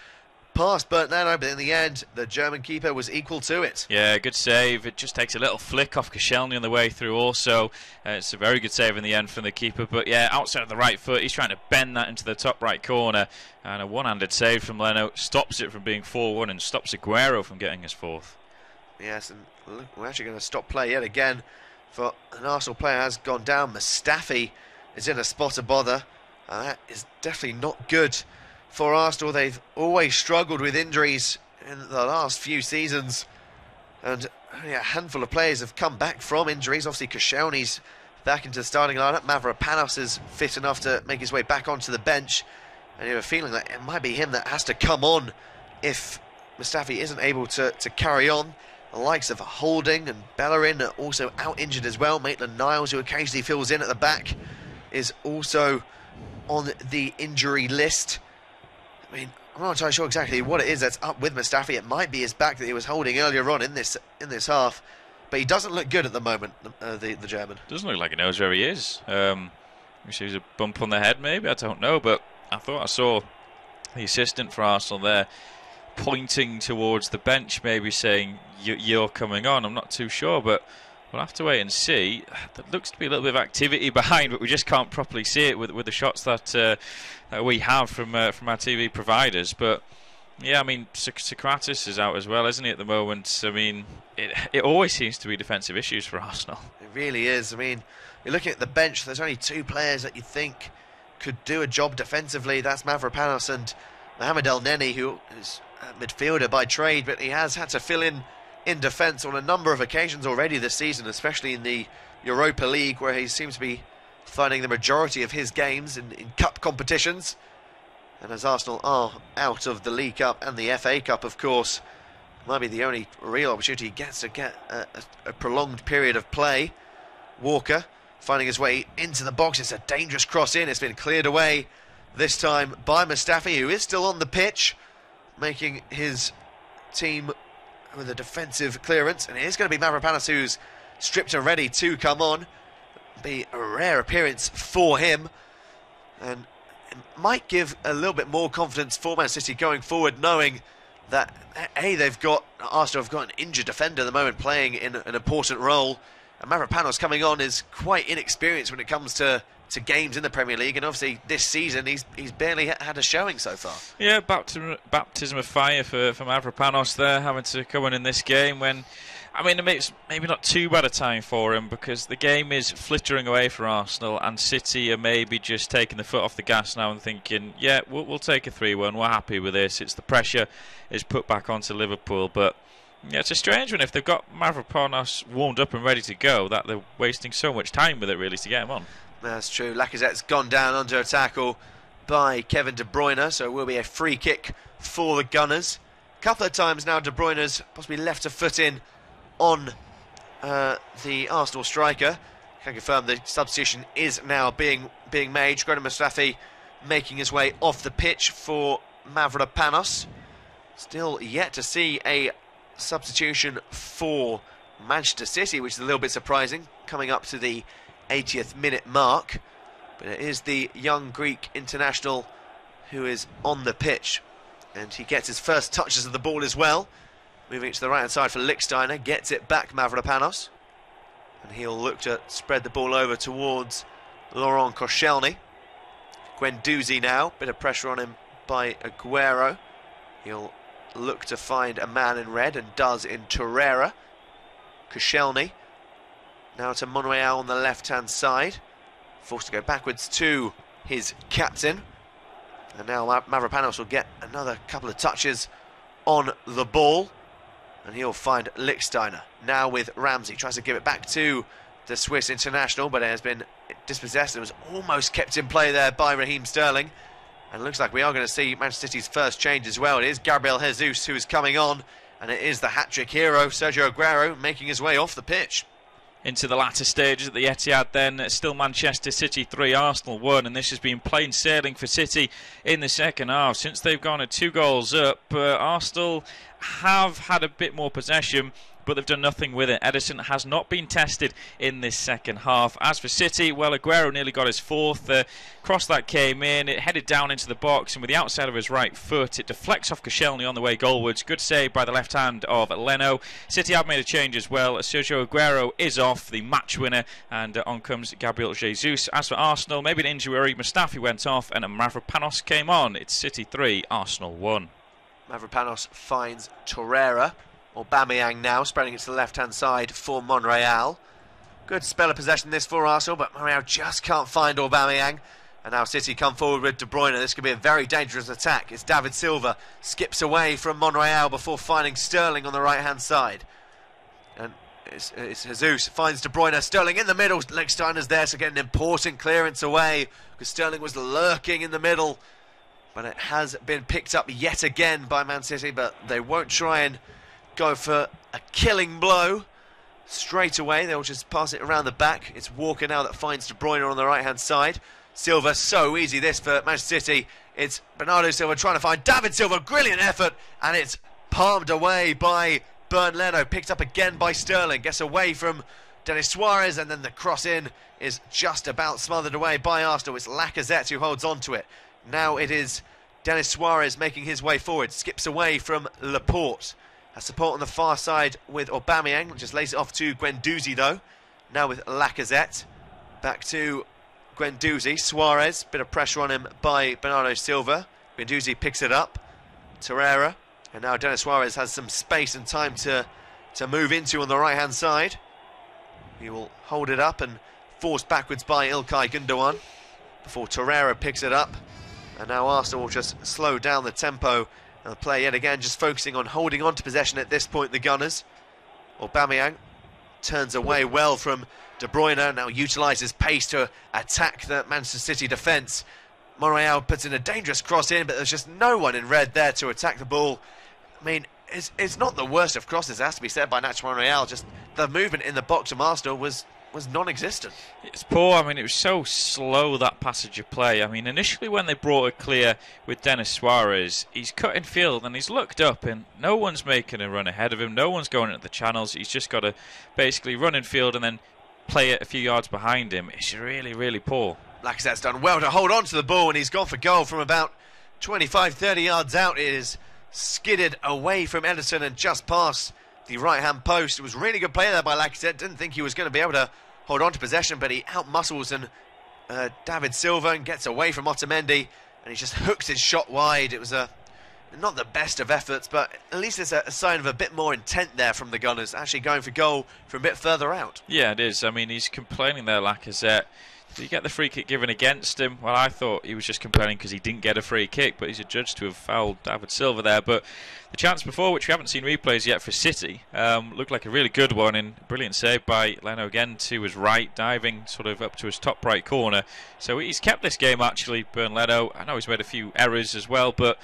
past Bernd Leno, but in the end, the German keeper was equal to it. Yeah, good save. It just takes a little flick off Koscielny on the way through also. It's a very good save in the end from the keeper, but yeah, outside of the right foot, he's trying to bend that into the top right corner, and a one-handed save from Leno stops it from being 4-1 and stops Aguero from getting his fourth. Yes, and look, we're actually going to stop play yet again, for an Arsenal player has gone down. Mustafi is in a spot of bother, and that is definitely not good for Arsenal. They've always struggled with injuries in the last few seasons, and only a handful of players have come back from injuries. Obviously, Koscielny's back into the starting lineup. Mavropanos is fit enough to make his way back onto the bench, and you have a feeling that it might be him that has to come on if Mustafi isn't able to carry on. The likes of Holding and Bellerin are also out injured as well. Maitland-Niles, who occasionally fills in at the back, is also on the injury list. I mean, I'm not entirely sure exactly what it is that's up with Mustafi. It might be his back that he was holding earlier on in this half, but he doesn't look good at the moment, the German. Doesn't look like he knows where he is. Maybe a bump on the head, maybe, I don't know, but I thought I saw the assistant for Arsenal there pointing towards the bench, maybe saying, you're coming on. I'm not too sure, but we'll have to wait and see. There looks to be a little bit of activity behind, but we just can't properly see it with the shots that we have from our TV providers. But yeah, I mean, Socrates is out as well, isn't he, at the moment? I mean, it always seems to be defensive issues for Arsenal. It really is. I mean, you're looking at the bench, there's only two players that you think could do a job defensively. That's Mavropanos and Mohamed El Neni, who is a midfielder by trade, but he has had to fill in defence on a number of occasions already this season, especially in the Europa League, where he seems to be finding the majority of his games in cup competitions. And as Arsenal are out of the League Cup and the FA Cup, of course, might be the only real opportunity he gets to get a prolonged period of play. Walker finding his way into the box. It's a dangerous cross in. It's been cleared away this time by Mustafi, who is still on the pitch, making his team with a defensive clearance. And it is going to be Mavropanos who's stripped and ready to come on. Be a rare appearance for him, and it might give a little bit more confidence for Man City going forward, knowing that Arsenal have got an injured defender at the moment playing in an important role, and Mavropanos coming on is quite inexperienced when it comes to games in the Premier League, and obviously this season he's barely had a showing so far. Yeah, baptism of fire for Mavropanos there, having to come in this game when, I mean, it's maybe not too bad a time for him because the game is flittering away for Arsenal, and City are maybe just taking the foot off the gas now and thinking, yeah, we'll take a 3-1, we're happy with this. It's the pressure is put back onto Liverpool, but yeah, it's a strange one if they've got Mavropanos warmed up and ready to go that they're wasting so much time with it really to get him on. That's true. Lacazette's gone down under a tackle by Kevin De Bruyne, so it will be a free kick for the Gunners. A couple of times now De Bruyne's possibly left a foot in on the Arsenal striker. Can confirm the substitution is now being made. Shkodran Mustafi making his way off the pitch for Mavropanos. Still yet to see a substitution for Manchester City, which is a little bit surprising, coming up to the 80th minute mark. But it is the young Greek international who is on the pitch, and he gets his first touches of the ball as well. Moving it to the right hand side for Lichtsteiner, gets it back Mavropanos, and he'll look to spread the ball over towards Laurent Koscielny. Guendouzi now, bit of pressure on him by Aguero. He'll look to find a man in red, and does in Torreira. Koscielny now to Monreal on the left hand side, forced to go backwards to his captain, and now Mavropanos will get another couple of touches on the ball, and he'll find Lichtsteiner now with Ramsey. Tries to give it back to the Swiss international, but it has been dispossessed. It was almost kept in play there by Raheem Sterling, and it looks like we are going to see Manchester City's first change as well. It is Gabriel Jesus who is coming on, and it is the hat-trick hero Sergio Aguero making his way off the pitch. Into the latter stages at the Etihad then, still Manchester City 3, Arsenal 1, and this has been plain sailing for City in the second half. Since they've gone at 2 goals up, Arsenal have had a bit more possession, but they've done nothing with it. Ederson has not been tested in this second half. As for City, well, Aguero nearly got his 4th. Cross that came in, it headed down into the box, and with the outside of his right foot, it deflects off Koscielny on the way goalwards. Good save by the left hand of Leno. City have made a change as well. Sergio Aguero is off, the match winner, and on comes Gabriel Jesus. As for Arsenal, maybe an injury. Mustafi went off, and Mavropanos came on. It's City 3, Arsenal 1. Mavropanos finds Torreira. Aubameyang now spreading it to the left-hand side for Monreal. Good spell of possession this for Arsenal, but Monreal just can't find Aubameyang. And now City come forward with De Bruyne. This could be a very dangerous attack. It's David Silva, skips away from Monreal before finding Sterling on the right-hand side. And it's Jesus, finds De Bruyne. Sterling in the middle. Lichtsteiner's there to get an important clearance away, because Sterling was lurking in the middle. But it has been picked up yet again by Man City, but they won't try and go for a killing blow straight away. They'll just pass it around the back. It's Walker now that finds De Bruyne on the right hand side. Silva, so easy this for Manchester City. It's Bernardo Silva trying to find David Silva. Brilliant effort, and it's palmed away by Bernd Leno. Picked up again by Sterling. Gets away from Denis Suarez, and then the cross in is just about smothered away by Arsenal. It's Lacazette who holds on to it. Now it is Denis Suarez making his way forward. Skips away from Laporte. Has support on the far side with Aubameyang. Just lays it off to Guendouzi though. Now with Lacazette. Back to Guendouzi. Suarez. Bit of pressure on him by Bernardo Silva. Guendouzi picks it up. Torreira. And now Denis Suarez has some space and time to move into on the right hand side. He will hold it up and forced backwards by Ilkay Gundogan before Torreira picks it up. And now Arsenal will just slow down the tempo and the play yet again, just focusing on holding on to possession at this point, the Gunners. Aubameyang turns away well from De Bruyne, now utilises pace to attack the Manchester City defence. Monreal puts in a dangerous cross in, but there's just no one in red there to attack the ball. I mean, it's not the worst of crosses, it has to be said, by Nacho Monreal. Just the movement in the box from Arsenal was was non-existent. It's poor. I mean, it was so slow, that passage of play. I mean, initially when they brought it clear with Denis Suarez, he's cut in field and he's looked up and no one's making a run ahead of him. No one's going into the channels. He's just got to basically run in field and then play it a few yards behind him. It's really, really poor. Lacazette's done well to hold on to the ball, and he's gone for goal from about 25-30 yards out. It is skidded away from Ederson and just past the right-hand post. It was really good play there by Lacazette. Didn't think he was going to be able to hold on to possession, but he outmuscles and David Silva and gets away from Otamendi, and he just hooks his shot wide. It was not the best of efforts, but at least it's a sign of a bit more intent there from the Gunners, actually going for goal from a bit further out. Yeah, it is. I mean, he's complaining there, Lacazette. Did he get the free kick given against him? Well, I thought he was just complaining because he didn't get a free kick, but he's adjudged to have fouled David Silva there. But the chance before, which we haven't seen replays yet for City, looked like a really good one, and brilliant save by Leno again to his right, diving sort of up to his top right corner. So he's kept this game, actually, Bernd Leno. I know he's made a few errors as well, but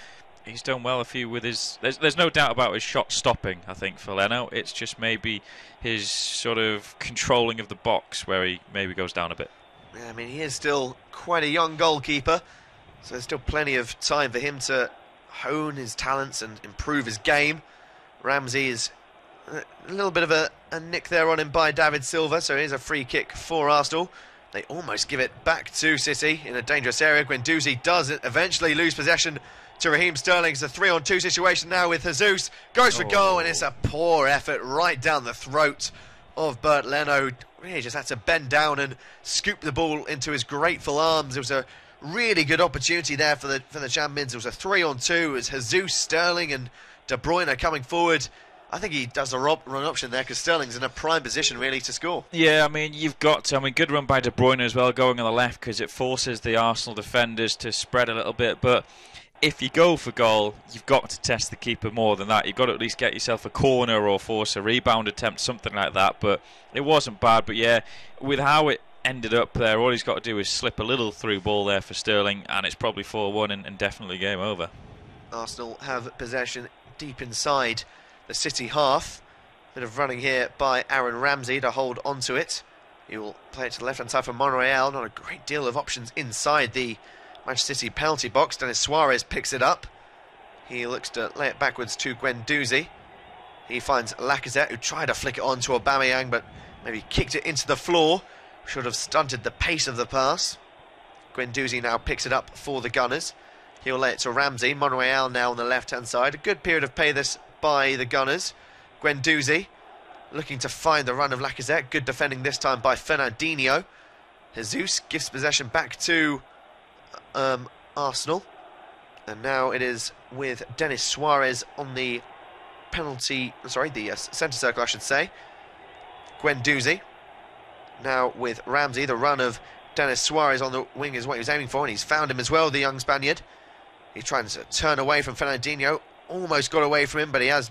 he's done well a few with his... There's no doubt about his shot stopping, I think, for Leno. It's just maybe his sort of controlling of the box where he maybe goes down a bit. Yeah, I mean, he is still quite a young goalkeeper, so there's still plenty of time for him to hone his talents and improve his game. Ramsey is a little bit of a nick there on him by David Silva, so here's a free kick for Arsenal. They almost give it back to City in a dangerous area. Guendouzi does eventually lose possession to Raheem Sterling. It's a 3-on-2 situation now with Jesus. Goes for goal, and it's a poor effort right down the throat of Bernd Leno. Really just had to bend down and scoop the ball into his grateful arms. It was a really good opportunity there for the champions. It was a 3-on-2. It was Jesus, Sterling and De Bruyne coming forward. I think he does a run option there because Sterling's in a prime position really to score. Yeah, I mean, you've got to, good run by De Bruyne as well going on the left because it forces the Arsenal defenders to spread a little bit, but if you go for goal, you've got to test the keeper more than that. You've got to at least get yourself a corner or force a rebound attempt, something like that. But it wasn't bad. But yeah, with how it ended up there, all he's got to do is slip a little through ball there for Sterling, and it's probably 4-1 and definitely game over. Arsenal have possession deep inside the City half. Bit of running here by Aaron Ramsey to hold onto it. He will play it to the left-hand side for Monreal. Not a great deal of options inside the Manchester City penalty box. Denis Suarez picks it up. He looks to lay it backwards to Guendouzi. He finds Lacazette, who tried to flick it on to Aubameyang, but maybe kicked it into the floor. Should have stunted the pace of the pass. Guendouzi now picks it up for the Gunners. He'll lay it to Ramsey. Monreal now on the left-hand side. A good period of play this by the Gunners. Guendouzi looking to find the run of Lacazette. Good defending this time by Fernandinho. Jesus gives possession back to Arsenal, and now it is with Denis Suarez on the centre circle, I should say. Guendouzi now with Ramsey. The run of Denis Suarez on the wing is what he was aiming for, and he's found him as well, the young Spaniard. He's trying to turn away from Fernandinho, almost got away from him, but he has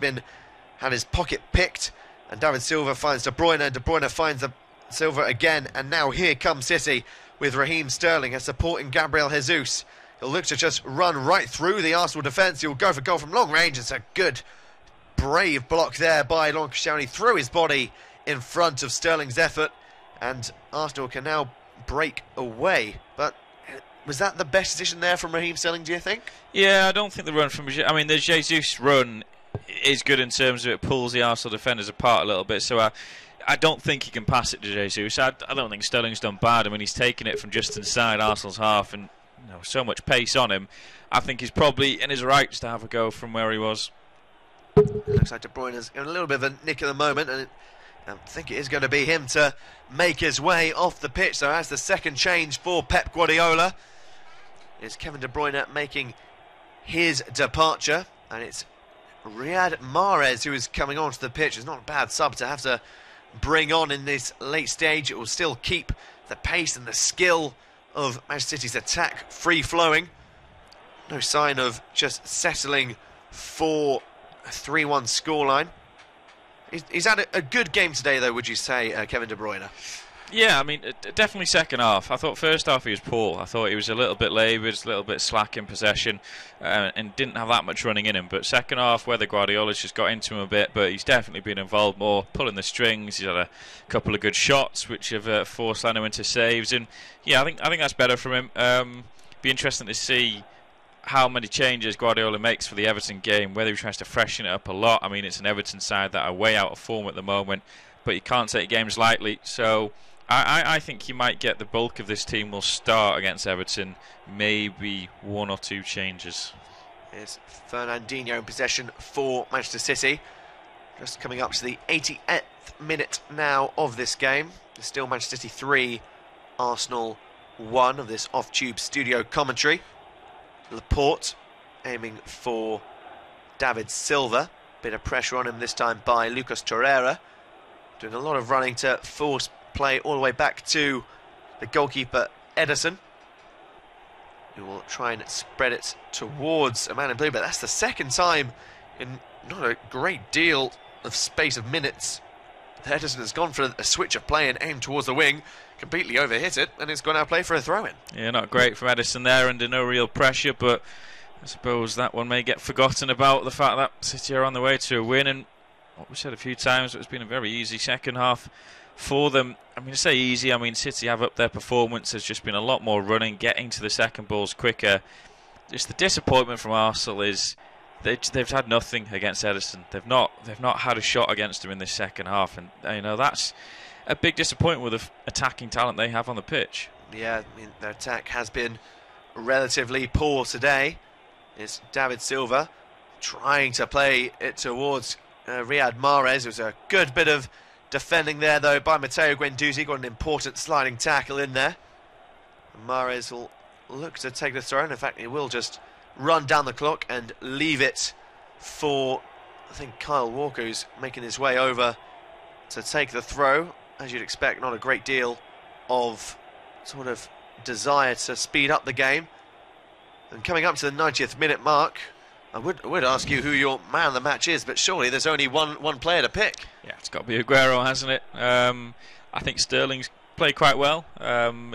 had his pocket picked, and David Silva finds De Bruyne, and De Bruyne finds Silva again, and now here comes City with Raheem Sterling supporting Gabriel Jesus. He'll look to just run right through the Arsenal defence. He'll go for goal from long range. It's a good, brave block there by Laurent Koscielny. Threw his body in front of Sterling's effort, and Arsenal can now break away. But was that the best decision there from Raheem Sterling, do you think? Yeah, I don't think the run from... the Jesus run is good in terms of it pulls the Arsenal defenders apart a little bit, so I don't think he can pass it to Jesus. I don't think Sterling's done bad. He's taken it from just inside Arsenal's half and so much pace on him. I think he's probably in his rights to have a go from where he was. It looks like De Bruyne is in a little bit of a nick at the moment, and I think it is going to be him to make his way off the pitch. So as the second change for Pep Guardiola, it's Kevin De Bruyne making his departure, and it's Riyad Mahrez who is coming onto the pitch. It's not a bad sub to have to bring on in this late stage. It will still keep the pace and the skill of Manchester City's attack free-flowing. No sign of just settling for a 3-1 scoreline. He's had a good game today, though, would you say, Kevin De Bruyne? Yeah, I mean, definitely second half. I thought first half he was poor. I thought he was a little bit laboured, a little bit slack in possession, and didn't have that much running in him. But second half, whether Guardiola's just got into him a bit, but he's definitely been involved more, pulling the strings. He's had a couple of good shots, which have forced Leno into saves. And yeah, I think that's better from him. Be interesting to see how many changes Guardiola makes for the Everton game, whether he tries to freshen it up a lot. I mean, it's an Everton side that are way out of form at the moment, but you can't take games lightly. So I think he might get the bulk of this team will start against Everton, maybe one or two changes. Here's Fernandinho in possession for Manchester City. Just coming up to the 88th minute now of this game. There's still Manchester City 3, Arsenal 1 of this off-tube studio commentary. Laporte aiming for David Silva. Bit of pressure on him this time by Lucas Torreira. Doing a lot of running to force play all the way back to the goalkeeper Ederson, who will try and spread it towards a man in blue, but that's the second time in not a great deal of space of minutes that Ederson has gone for a switch of play and aimed towards the wing, completely overhit it, and it's going to play for a throw-in. Yeah, not great from Ederson there, under no real pressure, but I suppose that one may get forgotten about, the fact that City are on the way to a win, and what we said a few times, it's been a very easy second half for them. I mean, to say easy, I mean, City have up their performance. There's just been a lot more running, getting to the second balls quicker. Just the disappointment from Arsenal is they've had nothing against Ederson. They've not had a shot against him in this second half, and you know that's a big disappointment with the attacking talent they have on the pitch. Yeah, I mean, their attack has been relatively poor today. It's David Silva trying to play it towards Riyad Mahrez. It was a good bit of defending there, though, by Matteo Guendouzi. Got an important sliding tackle in there. And Mahrez will look to take the throw, and in fact, he will just run down the clock and leave it for, I think, Kyle Walker, who's making his way over to take the throw. As you'd expect, not a great deal of sort of desire to speed up the game. And coming up to the 90th minute mark, I would ask you who your man of the match is, but surely there's only one player to pick. Yeah, it's got to be Aguero, hasn't it? I think Sterling's played quite well.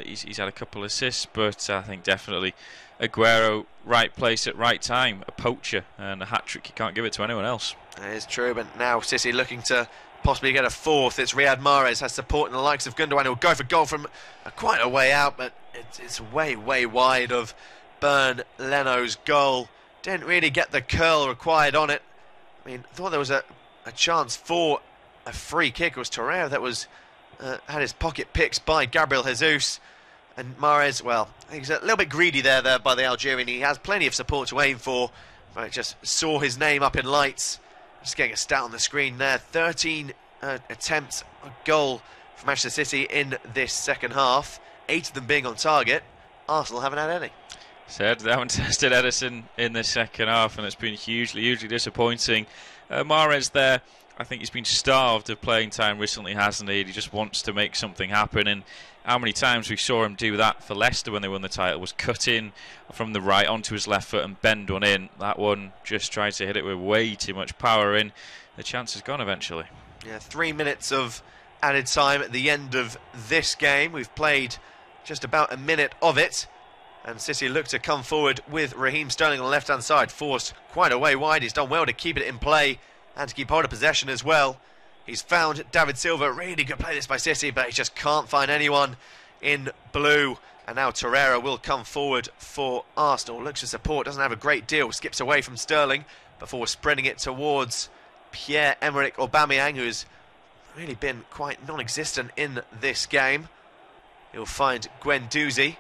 He's had a couple of assists, but I think definitely Aguero, right place at right time, a poacher, and a hat-trick. You can't give it to anyone else. That is true, but now City looking to possibly get a fourth. It's Riyad Mahrez, has support in the likes of Gundogan. He'll go for goal from quite a way out, but it's way wide of Bernd Leno's goal. Didn't really get the curl required on it. I mean, I thought there was a chance for a free kick. It was Torreira that was had his pocket picked by Gabriel Jesus. And Mahrez, well, he's a little bit greedy there by the Algerian. He has plenty of support to aim for. I just saw his name up in lights. Just getting a stat on the screen there. 13 attempts, a goal for Manchester City in this second half. 8 of them being on target. Arsenal haven't had any. Said they haven't tested Ederson in the second half, and it's been hugely disappointing. Mahrez there, I think he's been starved of playing time recently, hasn't he? He just wants to make something happen, and how many times we saw him do that for Leicester when they won the title was cut in from the right onto his left foot and bend one in. That one just tried to hit it with way too much power in. The chance is gone eventually. Yeah, 3 minutes of added time at the end of this game. We've played just about a minute of it. And City look to come forward with Raheem Sterling on the left-hand side. Forced quite a way wide. He's done well to keep it in play and to keep hold of possession as well. He's found David Silva. Really good play this by City, but he just can't find anyone in blue. And now Torreira will come forward for Arsenal. Looks for support, doesn't have a great deal. Skips away from Sterling before spreading it towards Pierre-Emerick Aubameyang, who's really been quite non-existent in this game. He'll find Guendouzi.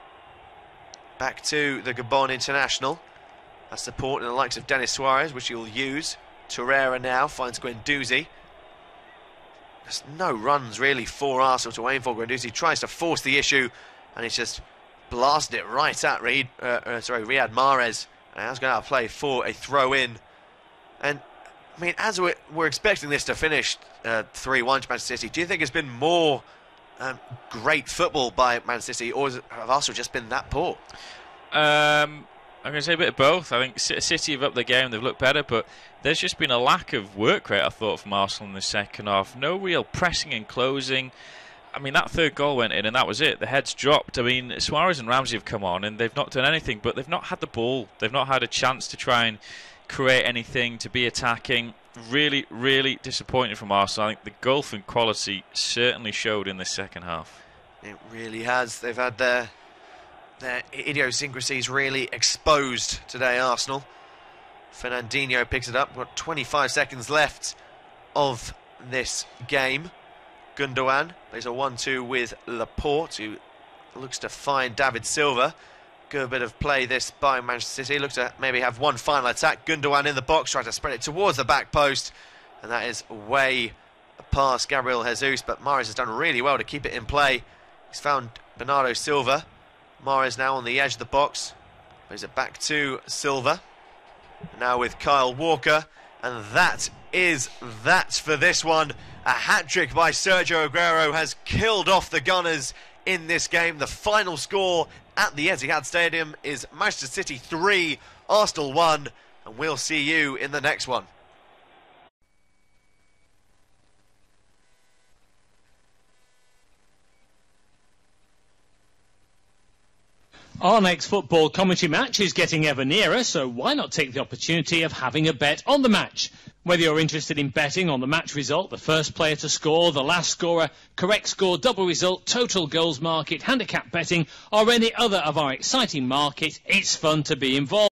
Back to the Gabon international. A support in the likes of Denis Suarez, which he'll use. Torreira now finds Guendouzi. There's no runs really for Arsenal to aim for. Guendouzi tries to force the issue, and he's just blasted it right at Riyad Mahrez. And that's going to play for a throw-in. And I mean, as we're expecting this to finish 3-1 to Manchester City, do you think it's been more great football by Man City, or have Arsenal just been that poor? I'm going to say a bit of both. I think City have upped the game, they've looked better, but there's just been a lack of work rate, I thought, from Arsenal in the second half. No real pressing and closing. I mean, that third goal went in and that was it. The heads dropped. I mean, Suarez and Ramsey have come on and they've not done anything, but they've not had the ball. They've not had a chance to try and create anything, to be attacking. Really, really disappointing from Arsenal. I think the gulf in quality certainly showed in the second half. It really has. They've had their idiosyncrasies really exposed today, Arsenal. Fernandinho picks it up. Got 25 seconds left of this game. Gundogan plays a 1-2 with Laporte, who looks to find David Silva. Good bit of play this by Manchester City. Looks to maybe have one final attack. Gundogan in the box, trying to spread it towards the back post. And that is way past Gabriel Jesus, but Mahrez has done really well to keep it in play. He's found Bernardo Silva. Mahrez now on the edge of the box. Plays it back to Silva. Now with Kyle Walker. And that is that for this one. A hat-trick by Sergio Aguero has killed off the Gunners in this game. The final score at the Etihad Stadium is Manchester City 3, Arsenal 1, and we'll see you in the next one. Our next football commentary match is getting ever nearer, so why not take the opportunity of having a bet on the match? Whether you're interested in betting on the match result, the first player to score, the last scorer, correct score, double result, total goals market, handicap betting, or any other of our exciting market, it's fun to be involved.